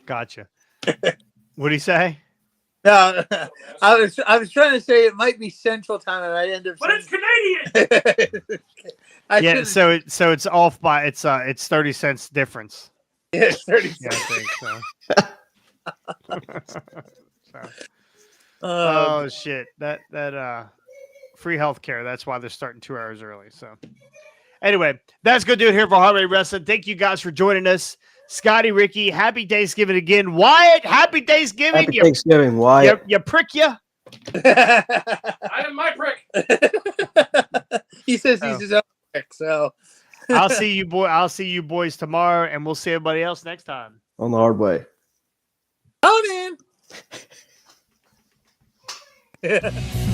Gotcha. What do you say? No, I was trying to say it might be Central Time, and I ended up. But it's Canadian. Yeah, so it's off by it's 30 cents difference. Yeah, it's 30 Yeah, cents. I think so. Oh shit! That free healthcare. That's why they're starting 2 hours early. So anyway, that's gonna do it here for Heart Rate Wrestling. Thank you guys for joining us. Scotty, Ricky, happy Thanksgiving again. Wyatt, happy Thanksgiving. Happy Thanksgiving, Wyatt. You prick ya. I am my prick. He says he's his own prick. So I'll see you boys tomorrow, and we'll see everybody else next time. On the hard way. oh man.